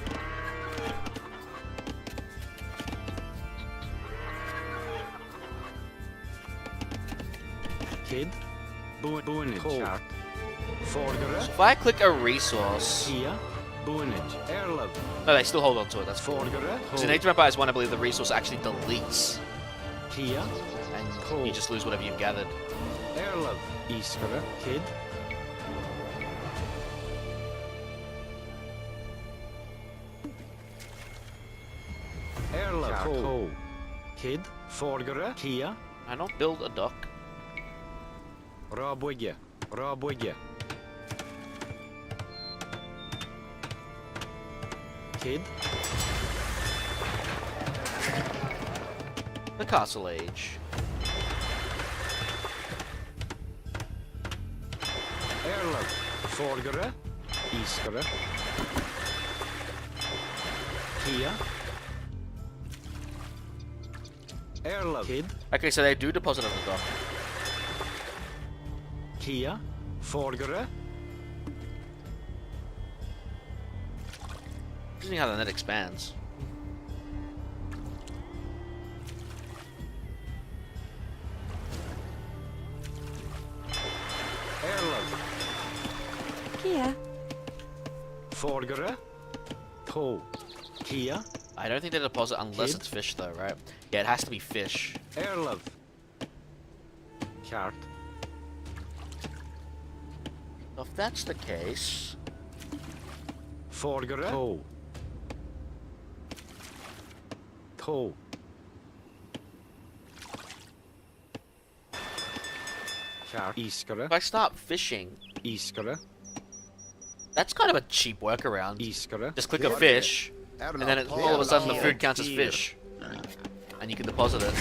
Kid. Boonage. Chart. Forgere. If I click a resource... Kia. Boonage. Erlov. No, they still hold on to it. That's cool. Forgere. Because in Age of Empires 1, I believe the resource actually deletes. Kia. And you just lose whatever you've gathered. Erlov. Iskere. Kid. Erlov. Toe. Kid. Forgere. Kia. I don't build a dock. Rabwege. Rabwege. Kid. The Castle Age. Erlov. Forgere. Iskere. Kia. Erlov. Kid. Okay, so they do deposit on the dock. Kia. Forgere. Interesting how the net expands. Erlov. Kia. Forgere. Toe. Kia. I don't think they deposit unless Kid? it's fish, though, right? Yeah, it has to be fish. Erlov. Chart. So if that's the case... Forgere. Toe. Toe. Chart. Iskere. If I start fishing, Iskere. that's kind of a cheap workaround. Iskere. Just click a fish, and then all of a sudden the food counts as Here. fish. And you can deposit it.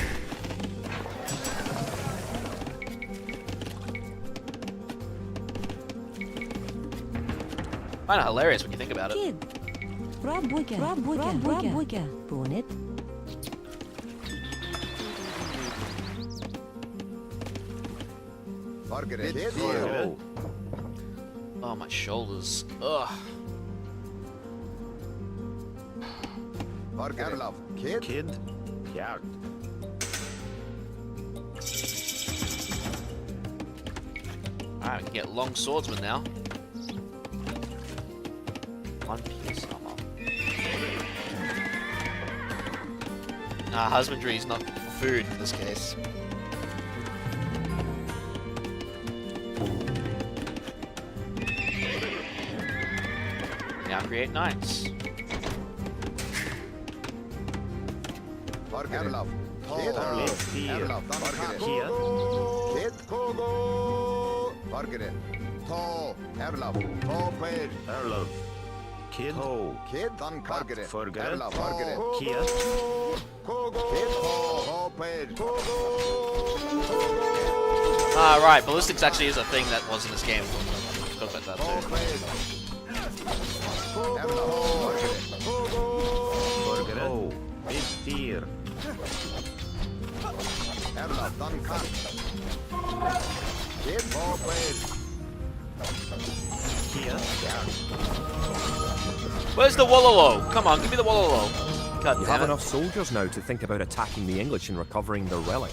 Kind of hilarious when you think about it. Kid. Rabwege. Rabwege. Rabwege. Bonnet. Margaret. Kid. Forgere. Oh, my shoulders. Ugh. Margaret. Erlov. Kid. Kid. Chart. Alright, we can get long swordsman now. 1 piece armor. Nah, husbandry is not food in this case. Now create knights. Margaret. Erlov. Kid. Let's see. Erlov. Margaret. Kia. Kid Kogo. Margaret. Tall. Erlov. Tall player. Erlov. Kid. Ho. Kid on Margaret. Forget. Erlov. Margaret. Kia. Kogo. Kid tall. Tall player. Kogo. Ah, right. Ballistics actually is a thing that was in this game. Forgot about that Tall too. player. Erlov. Margaret. Forget. Ho. Big fear. Erlov. Done cut. Kid tall player. Kia. Where's the Wololo? Come on, give me the Wololo. God You damn have it. enough soldiers now to think about attacking the English and recovering the relic.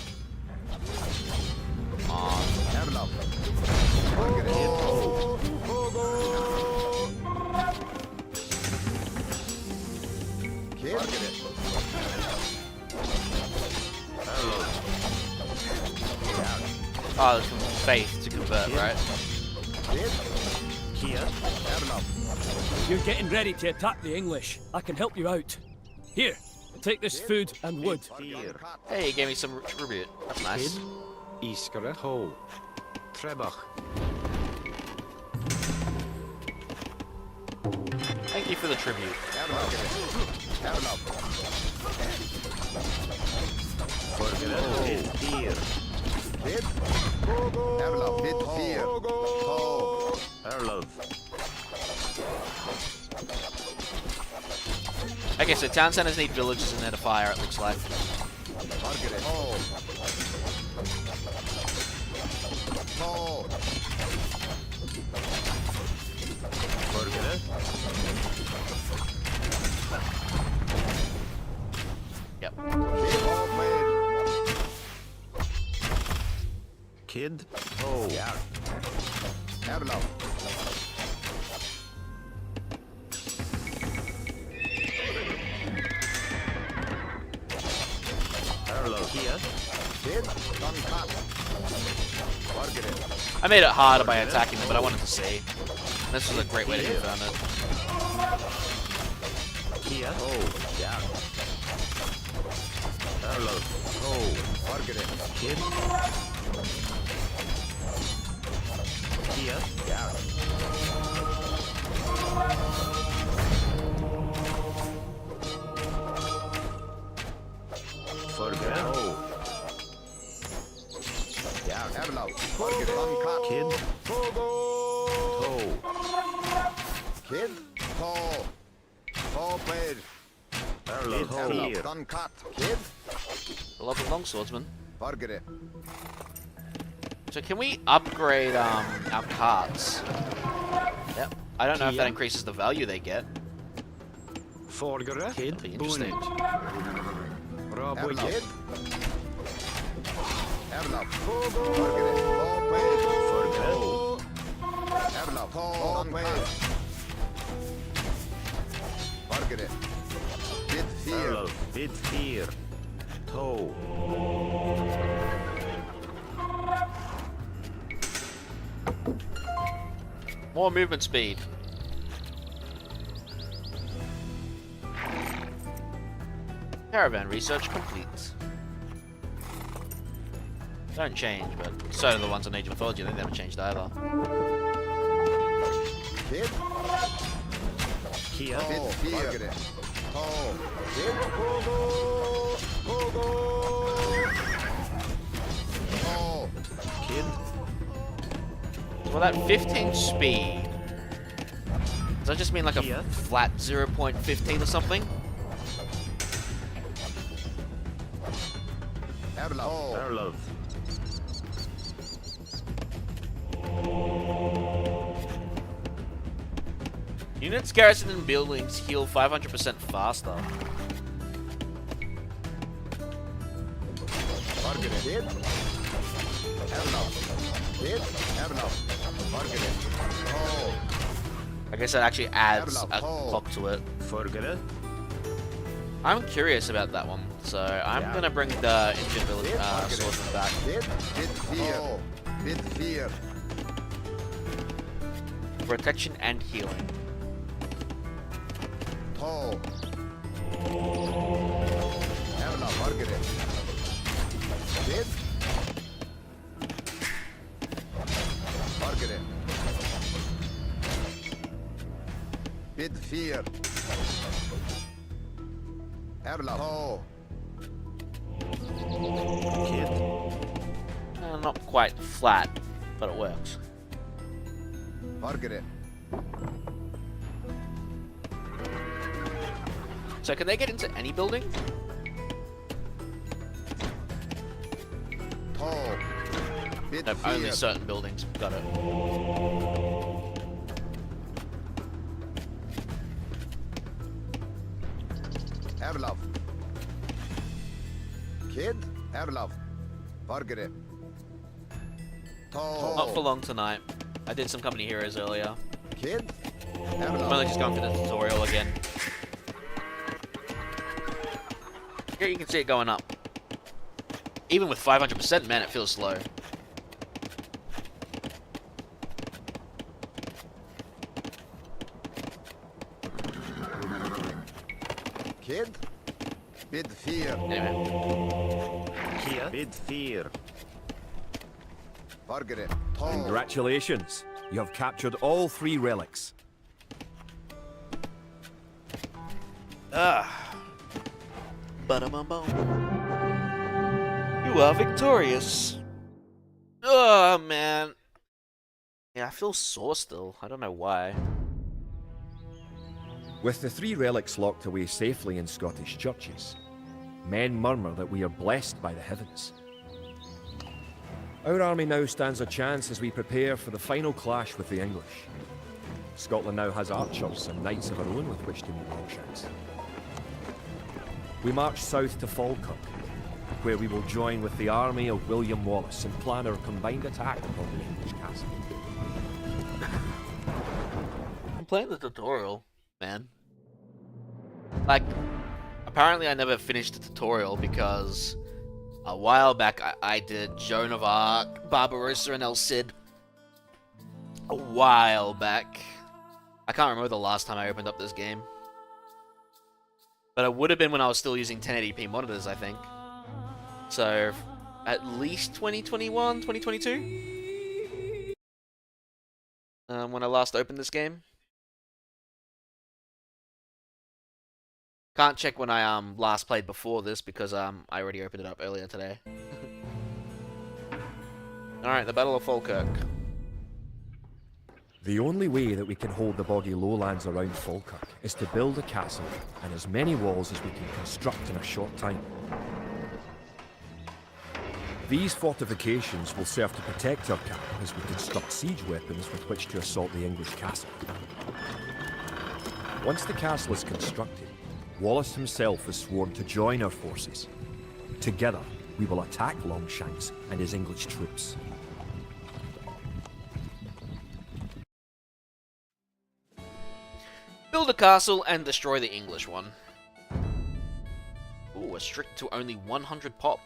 Erlov. Margaret. Kid. Margaret. Oh, it's faith to convert, right? Kid. Kia. Erlov. You're getting ready to attack the English. I can help you out. Here, take this food and wood. Fear. Hey, you gave me some tribute. That's nice. Kid. Iskere. Ho. Trebach. Thank you for the tribute. Erlov. Forget. Ho. Fear. Kid. Erlov. Mid fear. Tall. Erlov. Okay, so town centers need villages in there to fire, it looks like. Margaret. Tall. Tall. Forget. Yep. Kid. Tall player. Kid. Ho. Erlov. Erlov. Kia. Kid. Done cut. Margaret. I made it harder by attacking them, but I wanted to see. This was a great way to confirm it. Kia. Ho. Erlov. Ho. Margaret. Kid. Kia. Forget. Ho. Erlov. Margaret. Done cut. Kid. Kogo. Ho. Kid. Tall. Tall player. Erlov. Erlov. Fear. Done cut. Kid. I love the longswordsman. Margaret. So can we upgrade our carts? Yep. I don't know if that Kia. increases the value they get. Forget. Kid. Be interesting. Rob. Erlov. Kid. Erlov. Margaret. Tall player. Forget. Erlov. Tall player. Margaret. Bit fear. Erlov. Bid fear. Toe. More movement speed. Caravan research complete. Don't change, but so do the ones on Age of Mythology. They haven't changed either. Kid. Kia. Bit fear. Margaret. Tall. Kid. Kogo. Kogo. Tall. Kid. Well, that 15 speed. Does that just mean like a Kia. flat 0.15 or something? Erlov. Erlov. Units garrisoned in buildings heal 500% faster. Margaret. Kid. Erlov. Kid. Erlov. Margaret. Tall. I guess that actually adds Level a up, oh. clock to it. Forget. I'm curious about that one, so I'm Yeah. gonna bring the injured village Kid. Margaret. swordsman back. Kid. Bit fear. Bit fear. Protection and healing. Tall. Erlov. Margaret. Kid. Bid fear. Erla. Oh. Kid. Not quite flat, but it works. Margaret. So can they get into any building? Oh. Bid No, fear. only certain buildings. Got it. Erlov. Kid. Erlov. Margaret. Not for long tonight. I did some company heroes earlier. Kid. I'm Erlov. only just going through the tutorial again. Here you can see it going up. Even with 500%, man, it feels slow. Kid. Bid fear. Anyway, Kia. Bid fear. Margaret. Oh. Congratulations. You have captured all 3 relics. Ba-da-bum-bum. You are victorious. Oh man. Yeah, I feel sore still. I don't know why. With the 3 relics locked away safely in Scottish churches, men murmur that we are blessed by the heavens. Our army now stands a chance as we prepare for the final clash with the English. Scotland now has archers and knights of our own with which to meet Longshanks. We march south to Falkirk, where we will join with the army of William Wallace and plan our combined attack upon the English castle. I'm playing the tutorial, man. Like, apparently I never finished the tutorial because a while back I did Joan of Arc, Barbarossa, and El Cid. A while back. I can't remember the last time I opened up this game. But it would have been when I was still using 1080p monitors, I think. So, at least 2021, 2022? When I last opened this game. Can't check when I last played before this because I already opened it up earlier today. Alright, the Battle of Falkirk. The only way that we can hold the boggy lowlands around Falkirk is to build a castle and as many walls as we can construct in a short time. These fortifications will serve to protect our camp as we construct siege weapons with which to assault the English castle. Once the castle is constructed, Wallace himself is sworn to join our forces. Together, we will attack Longshanks and his English troops. Build a castle and destroy the English one. Ooh, restrict to only 100 pop.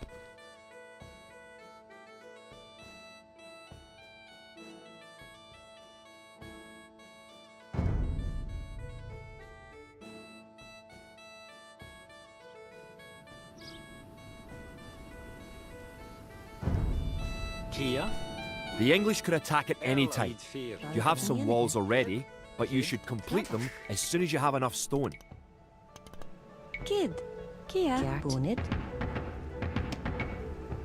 Kia. The English could attack at any time. Bid fear. You have some walls already, but you should complete them as soon as you have enough stone. Kid. Kia. Bonnet.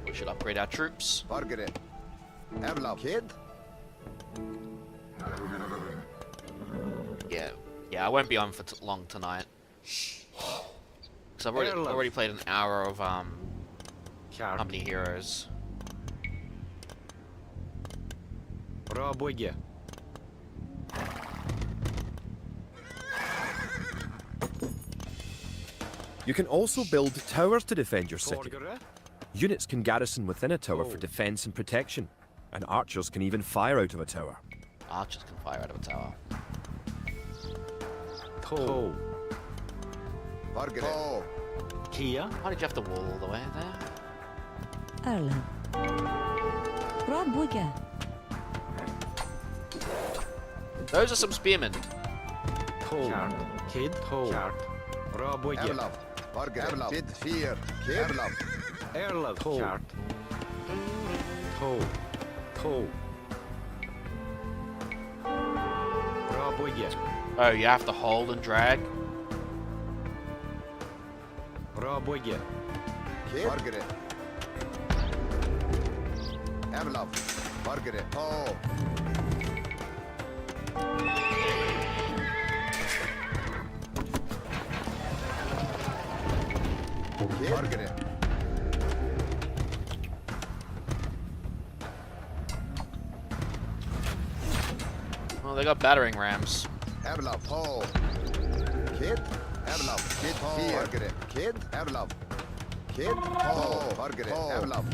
We should upgrade our troops. Margaret. Erlov. Kid. Yeah, I won't be on for long tonight. Because I've already played an hour of Sharp. company heroes. Raboye. You can also build towers to defend your city. Forgere. Units can garrison within a tower for Oh. defense and protection, and archers can even fire out of a tower. Archers can fire out of a tower. To. Margaret. Oh. Kia. Why did you have to wall all the way there? Erlen. Rabuga. Those are some spearmen. To. Sharp. Kid. To. Sharp. Raboye. Erlov. Margaret. Erlov. Bid fear. Kid. Erlov. Erlov. To. Sharp. To. To. Raboye. Oh, you have to hold and drag. Rabwigge. Kid. Margaret. Emlov. Margaret. Oh. Kid. Margaret. Well, they got battering rams. Emlov. Oh. Kid. Emlov. Kid. Oh. Margaret. Kid. Emlov. Kid. Oh. Margaret. Emlov.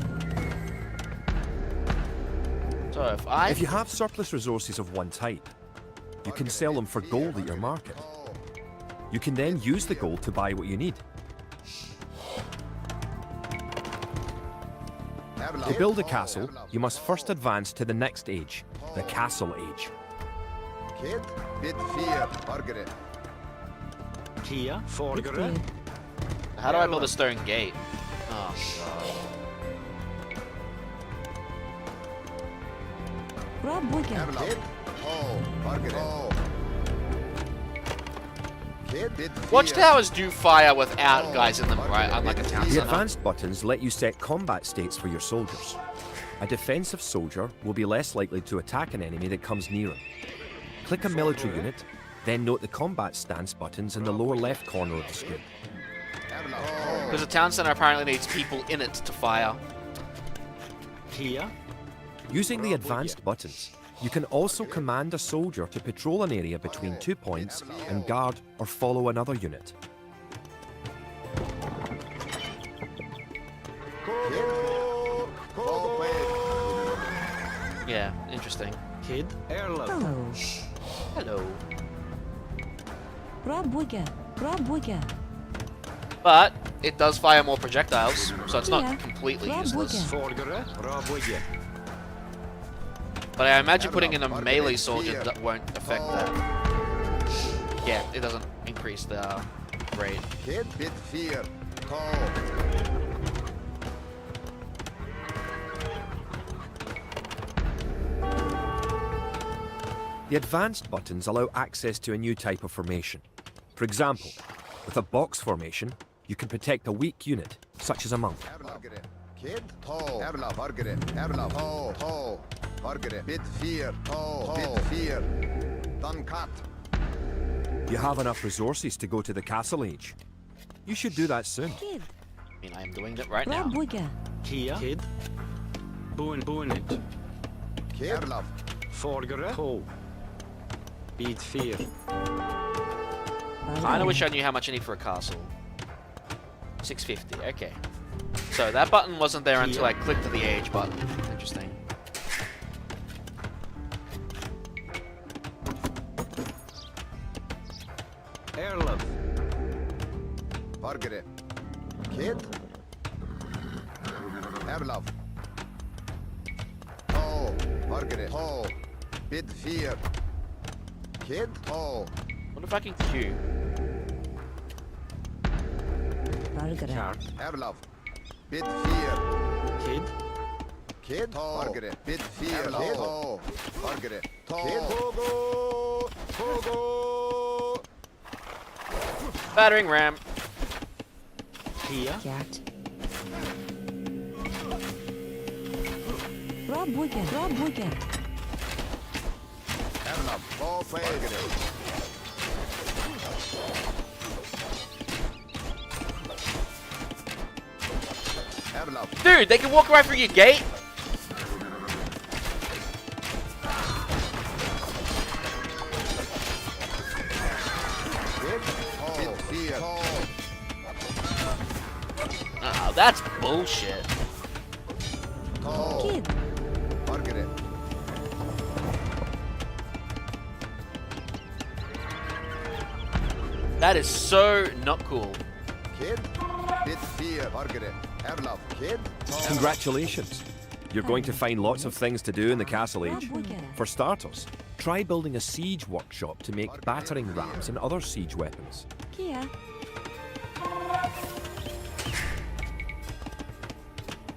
So if you have surplus resources of one type, you can sell them for gold at your market. You can then use the gold to buy what you need. To build a castle, you must first advance to the next age, the Castle Age. Kid. Bid fear. Margaret. Kia. Forgere. how do I build a stone gate? Oh god. Kid. Oh. Margaret. Oh. Kid. Bid fear. Watchtowers do fire without guys in them, right? Unlike a town The center. advanced buttons let you set combat states for your soldiers. A defensive soldier will be less likely to attack an enemy that comes near him. Click a military unit, then note the combat stance buttons in the lower left corner of the screen. Because a town center apparently needs people in it to fire. Kia. Using the advanced buttons, you can also command a soldier to patrol an area between 2 points and guard or follow another unit. Yeah, interesting. Kid. Erlov. Hello. Hello. But it does fire more projectiles, so it's not completely useless. Forgere. Rabwigge. But I imagine putting in a melee soldier that won't affect that. Yeah, it doesn't increase the rate. Kid. Bid fear. Call. The advanced buttons allow access to a new type of formation. For example, with a box formation, you can protect a weak unit, such as a monk. Margaret. Kid. Oh. Emlov. Margaret. Emlov. Oh. Oh. Margaret. Bid fear. Oh. Bid fear. Done cut. You have enough resources to go to the Castle Age. You should do that soon. Kid. I mean, I am doing it right now. Kia. Kid. Boonit. Kid. Emlov. Forgere. Ho. Bid fear. Kinda wish I knew how much I need for a castle. 650, okay. So that button wasn't there until I clicked the age button. Interesting. Erlov. Margaret. Kid. Emlov. Oh. Margaret. Oh. Bid fear. Kid. Oh. What if I can queue? Chart. Emlov. Bid fear. Kid. Kid. Margaret. Bid fear. Oh. Margaret. Kid. Togo. Togo. Battering ram. Kia. Cat. Emlov. Oh. Margaret. Emlov. Dude, they can walk right through your gate? Kid. Bid fear. Oh. Oh, that's bullshit. Oh. Kid. Margaret. That is so not cool. Kid. Bid fear. Margaret. Emlov. Kid. Congratulations! You're going to find lots of things to do in the Castle Age. For starters, try building a siege workshop to make battering rams and other siege weapons. Kia.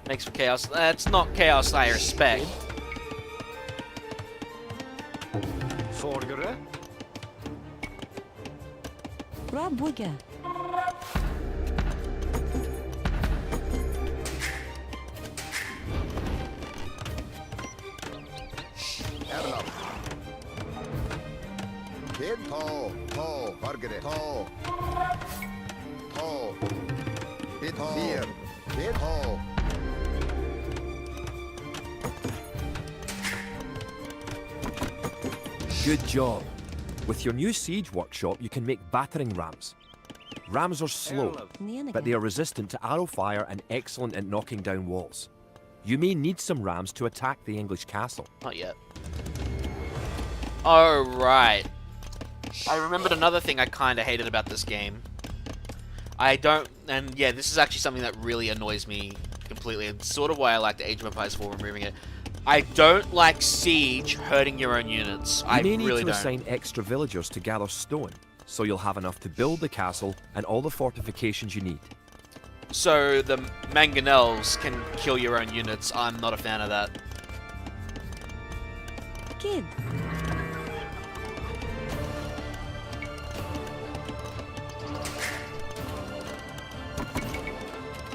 Makes for chaos. That's not chaos I respect. Forgere. Rob Wigger. Erlab. Kid. Tall. Tall. Margaret. Tall. Tall. Bit here. Kid. Tall. Good job. With your new siege workshop, you can make battering rams. Rams are slow, but they are resistant to arrow fire and excellent at knocking down walls. You may need some rams to attack the English castle. Not yet. Oh, right. I remembered another thing I kind of hated about this game. And yeah, this is actually something that really annoys me completely. It's sort of why I like the Age of Empires 4 removing it. I don't like siege hurting your own units. I You may need really to don't. assign extra villagers to gather stone, so you'll have enough to build the castle and all the fortifications you need. So the mangonels can kill your own units. I'm not a fan of that. Kid.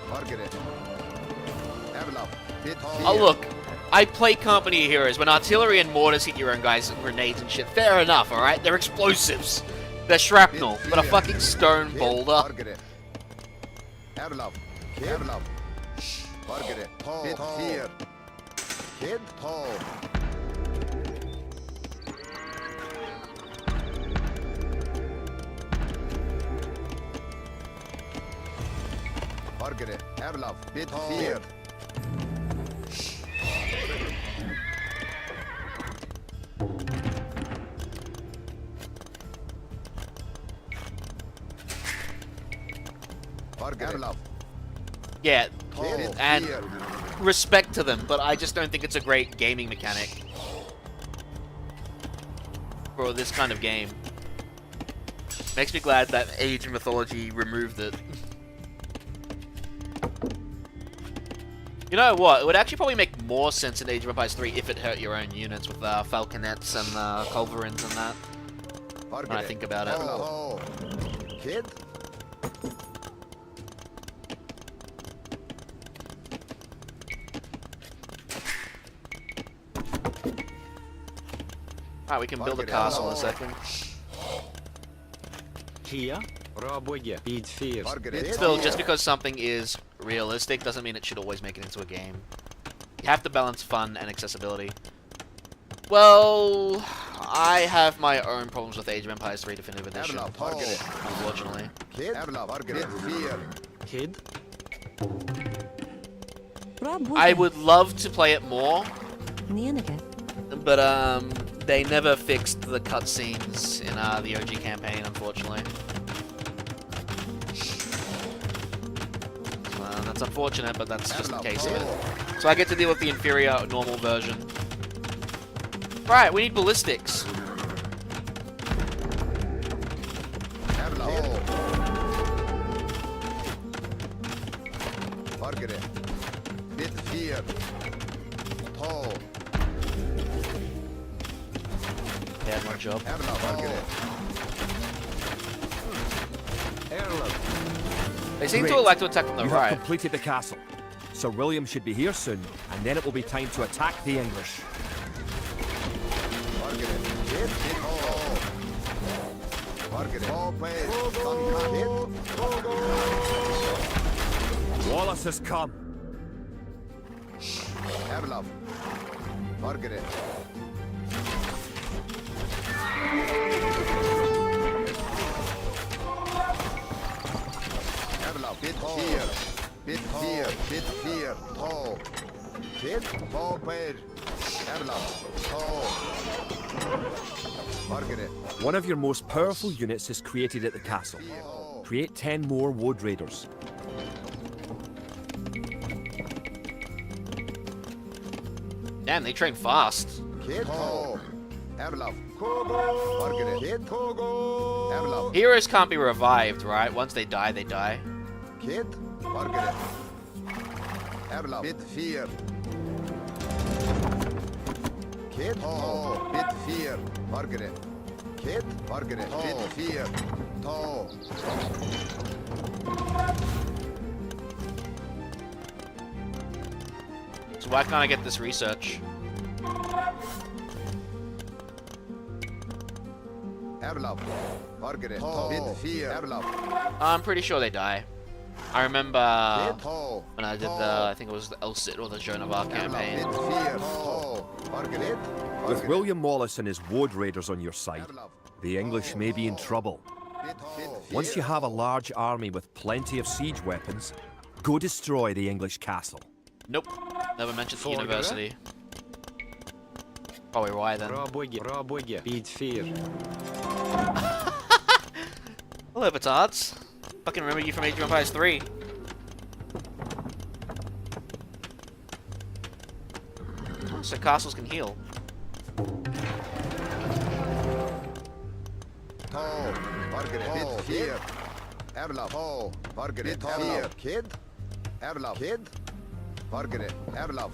Margaret. Erlab. Bit here. Oh, look. I play Company of Heroes. When artillery and mortars hit your own guys and grenades and shit, fair enough, alright? They're explosives. They're shrapnel. But a fucking stone Kid. boulder. Margaret. Erlab. Erlab. Margaret. Tall. Bit here. Kid. Tall. Margaret. Erlab. Bit here. Margaret. Erlab. Yeah, Kid. and Here. respect to them, but I just don't think it's a great gaming mechanic for this kind of game. Makes me glad that Age of Mythology removed it. You know what? It would actually probably make more sense in Age of Empires 3 if it hurt your own units with falconets and culverins and that. Margaret. When I think about it. Tall. Kid. Alright, we can build a castle in a second. Here, Rob Wigger. Bid fears. Margaret. Still, just because something is realistic doesn't mean it should always make it into a game. You have to balance fun and accessibility. Well, I have my own problems with Age of Empires 3 Definitive Edition, Erlab. Margaret. unfortunately. Kid. Erlab. Margaret. Here. Kid. Rob Wigger. I would love to play it more, Nianaga. but they never fixed the cutscenes in the OG campaign, unfortunately. That's unfortunate, but that's just the case of it. So I get to deal with the inferior normal version. Right, we need ballistics. Erlab. Margaret. Bit here. Tall. They had one job. Erlab. Margaret. Erlab. They seem to Great. like to attack from the You right. have completed the castle. Sir William should be here soon, and then it will be time to attack the English. Margaret. Kid. Tall. Margaret. Tall place. Kid. Wallace has come. Erlab. Margaret. Erlab. Bit here. Bit here. Bit here. Tall. Kid. Tall place. Erlab. Tall. Margaret. One of your most powerful units is created at the castle. Create 10 more Wood Raiders. Damn, they train fast. Kid. Tall. Erlab. Margaret. Kid. Erlab. Heroes can't be revived, right? Once they die, they die. Kid. Margaret. Erlab. Bit fear. Kid. Bit fear. Margaret. Kid, Margaret, Kid, Fear, Tall. So why can't I get this research? Erlov, Margaret, Kid, Fear, Erlov. I'm pretty sure they die. I remember Kid, Tall. when I did the, I think it was the El Cid or the Joan of Arc campaign. Kid, Fear, Tall. Margaret, With William Wallace and his Woad Raiders on your side, the English may be in trouble. Once you have a large army with plenty of siege weapons, go destroy the English castle. Nope. Never mentioned the university. Probably why then. Roboge. Beat fear. Hello, Batards. Fucking remember you from Age of Empires 3. Oh, so castles can heal. Tall, Margaret, Kid, Fear. Erlov, Tall, Margaret, Fear. Kid, Erlov, Kid, Margaret, Erlov.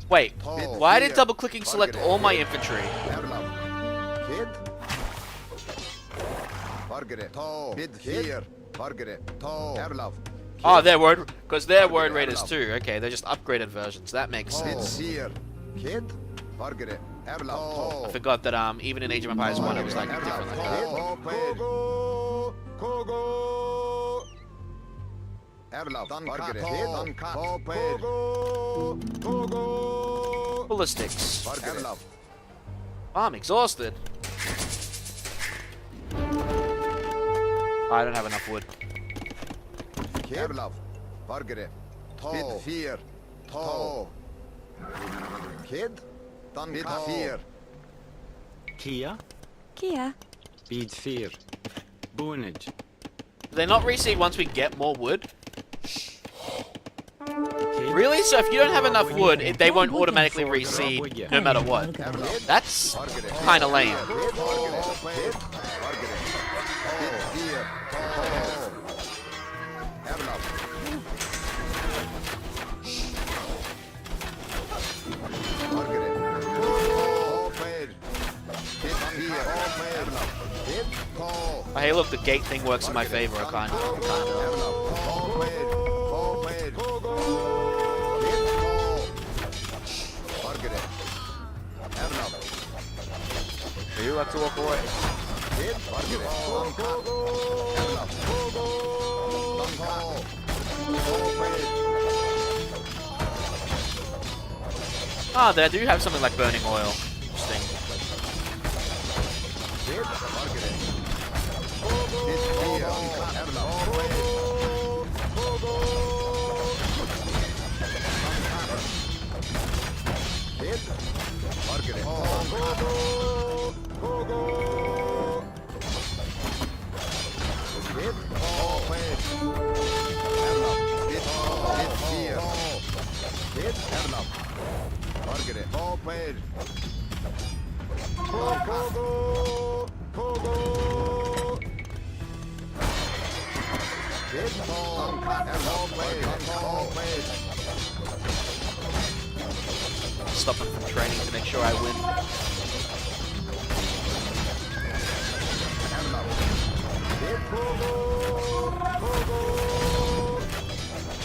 Wait, Tall, why did Fear. double clicking select Margaret, all my Kid. infantry? Erlov, Kid, Margaret, Tall, Kid, Fear. Margaret, Tall, Erlov. Oh, they're word, because they're word raiders too. Okay, they're just upgraded versions. That makes Kid, sense. Fear. Kid, Margaret, Erlov, Tall. I forgot that even in Age of Empires 1 it was like different like that. Kogo, Erlov, Margaret, Kogo, Ballistics. Erlov, I'm exhausted. I don't have enough wood. Erlov, Margaret, Tall, Fear, Tall. Kid, Kid, Fear. Kia. Kia. Beat fear. Boonage. Do they not reseed once we get more wood? Kid. Really? So if you don't have enough wood, they won't automatically reseed no matter what. That's kind of lame. Kid, Margaret, Kid, Margaret, Kid, Fear, Tall. Erlov. Margaret, Tall, Kid, Fear, Erlov. Kid, Tall. Oh, hey, look, the gate thing works in my favor, kind of. Erlov, Tall, Kid, Tall, Kid, Kid, Tall. Margaret, Erlov. You have to walk away. Kid, Margaret, Erlov. Tall, Kid. Ah, they do have something like burning oil. Interesting. Kid, Margaret. Kid, Fear, Erlov. Kid, Margaret. Kid, Tall, Kid. Erlov. Kid, Fear. Kid, Erlov. Margaret. Tall, Kid. Kid, Tall, Erlov. Tall, Kid. Stop them from training to make sure I win. Erlov. Kid,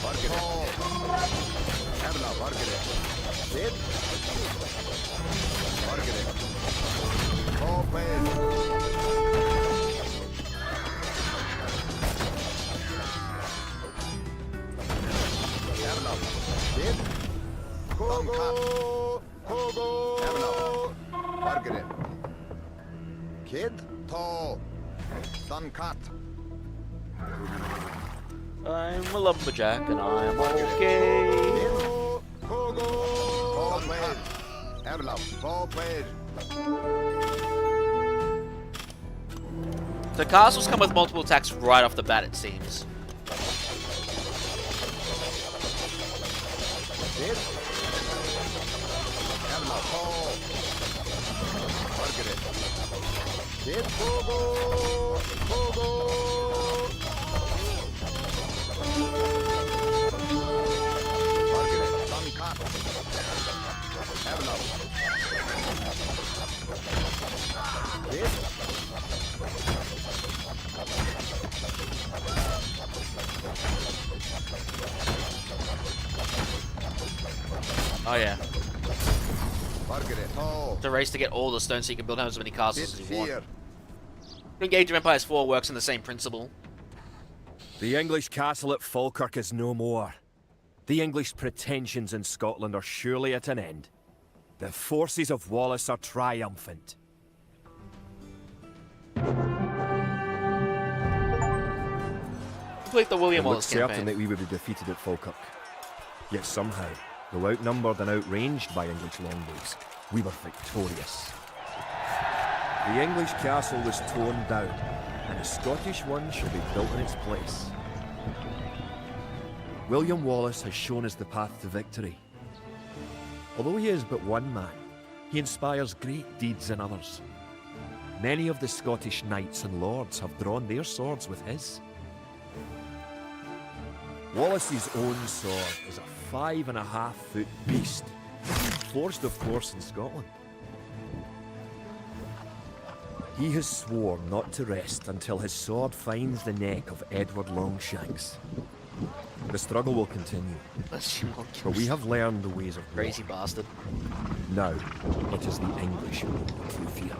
Margaret. Erlov, Margaret. Kid, Margaret. Tall, Kid. Erlov. Kid, Kogo, Erlov. Margaret. Kid, Tall. Duncat. I'm a lumberjack and I'm okay. Kid, Kogo, Tall, Kid. Erlov, Tall, Kid. The castles come with multiple attacks right off the bat, it seems. Kid. Erlov, Tall. Margaret. Kid, Kogo, Margaret, Duncat. Erlov. Kid, Oh yeah. Margaret. Oh. It's a race to get all the stones so you can build as many castles Bit as you want. fear. I think Age of Empires 4 works on the same principle. The English castle at Falkirk is no more. The English pretensions in Scotland are surely at an end. The forces of Wallace are triumphant. Complete the William It looked Wallace certain campaign. that we would be defeated at Falkirk. Yet somehow, though outnumbered and outranged by English longbows, we were victorious. The English castle was torn down, and a Scottish one shall be built in its place. William Wallace has shown us the path to victory. Although he is but one man, he inspires great deeds in others. Many of the Scottish knights and lords have drawn their swords with his. Wallace's own sword is a 5.5-foot beast, forged of course in Scotland. He has sworn not to rest until his sword finds the neck of Edward Longshanks. The struggle will continue, but we have learned the ways of war. Crazy bastard. Now, it is the English who hold true fear.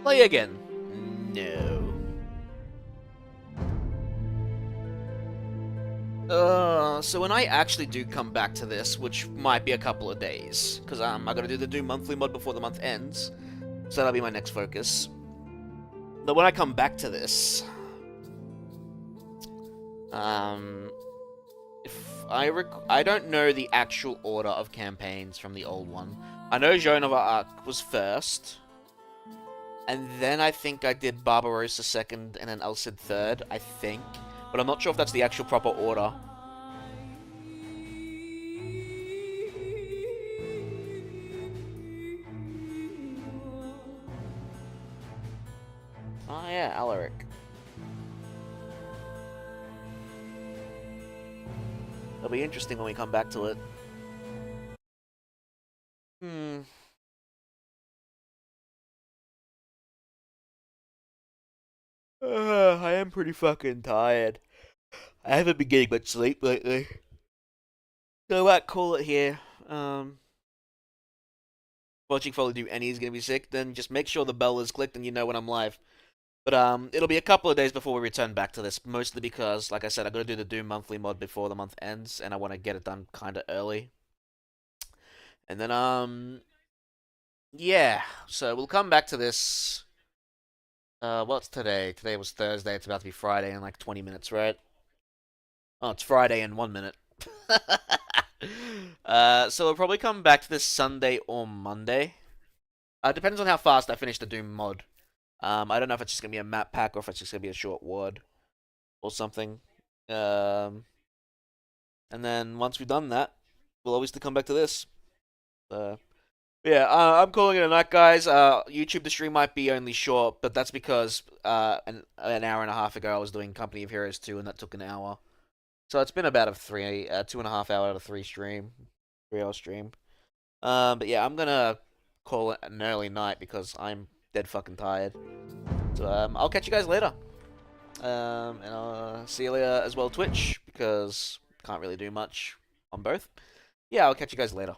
Play again. No. So when I actually do come back to this, which might be a couple of days, because I gotta do the Doom monthly mod before the month ends, so that'll be my next focus. But when I come back to this, if I don't know the actual order of campaigns from the old one. I know Joan of Arc was first, and then I think I did Barbarossa second, and then El Cid third, I think. But I'm not sure if that's the actual proper order. Oh yeah, Alaric. It'll be interesting when we come back to it. I am pretty fucking tired. I haven't been getting much sleep lately. So I might call it here. Watching Foley do any is gonna be sick, then just make sure the bell is clicked and you know when I'm live. But it'll be a couple of days before we return back to this, mostly because, like I said, I gotta do the Doom monthly mod before the month ends, and I want to get it done kinda early. And then yeah, so we'll come back to this. What's today? Today was Thursday. It's about to be Friday in like 20 minutes, right? Oh, it's Friday in 1 minute. So we'll probably come back to this Sunday or Monday. Depends on how fast I finish the Doom mod. I don't know if it's just gonna be a map pack or if it's just gonna be a short word or something. And then once we've done that, we'll obviously come back to this. Yeah, I'm calling it a night, guys. YouTube, the stream might be only short, but that's because an hour and a half ago I was doing Company of Heroes 2, and that took an hour. So it's been about a 2.5 hour to 3-hour stream. But yeah, I'm gonna call it an early night because I'm dead fucking tired. So I'll catch you guys later. And I'll see you later as well, Twitch, because can't really do much on both. Yeah, I'll catch you guys later.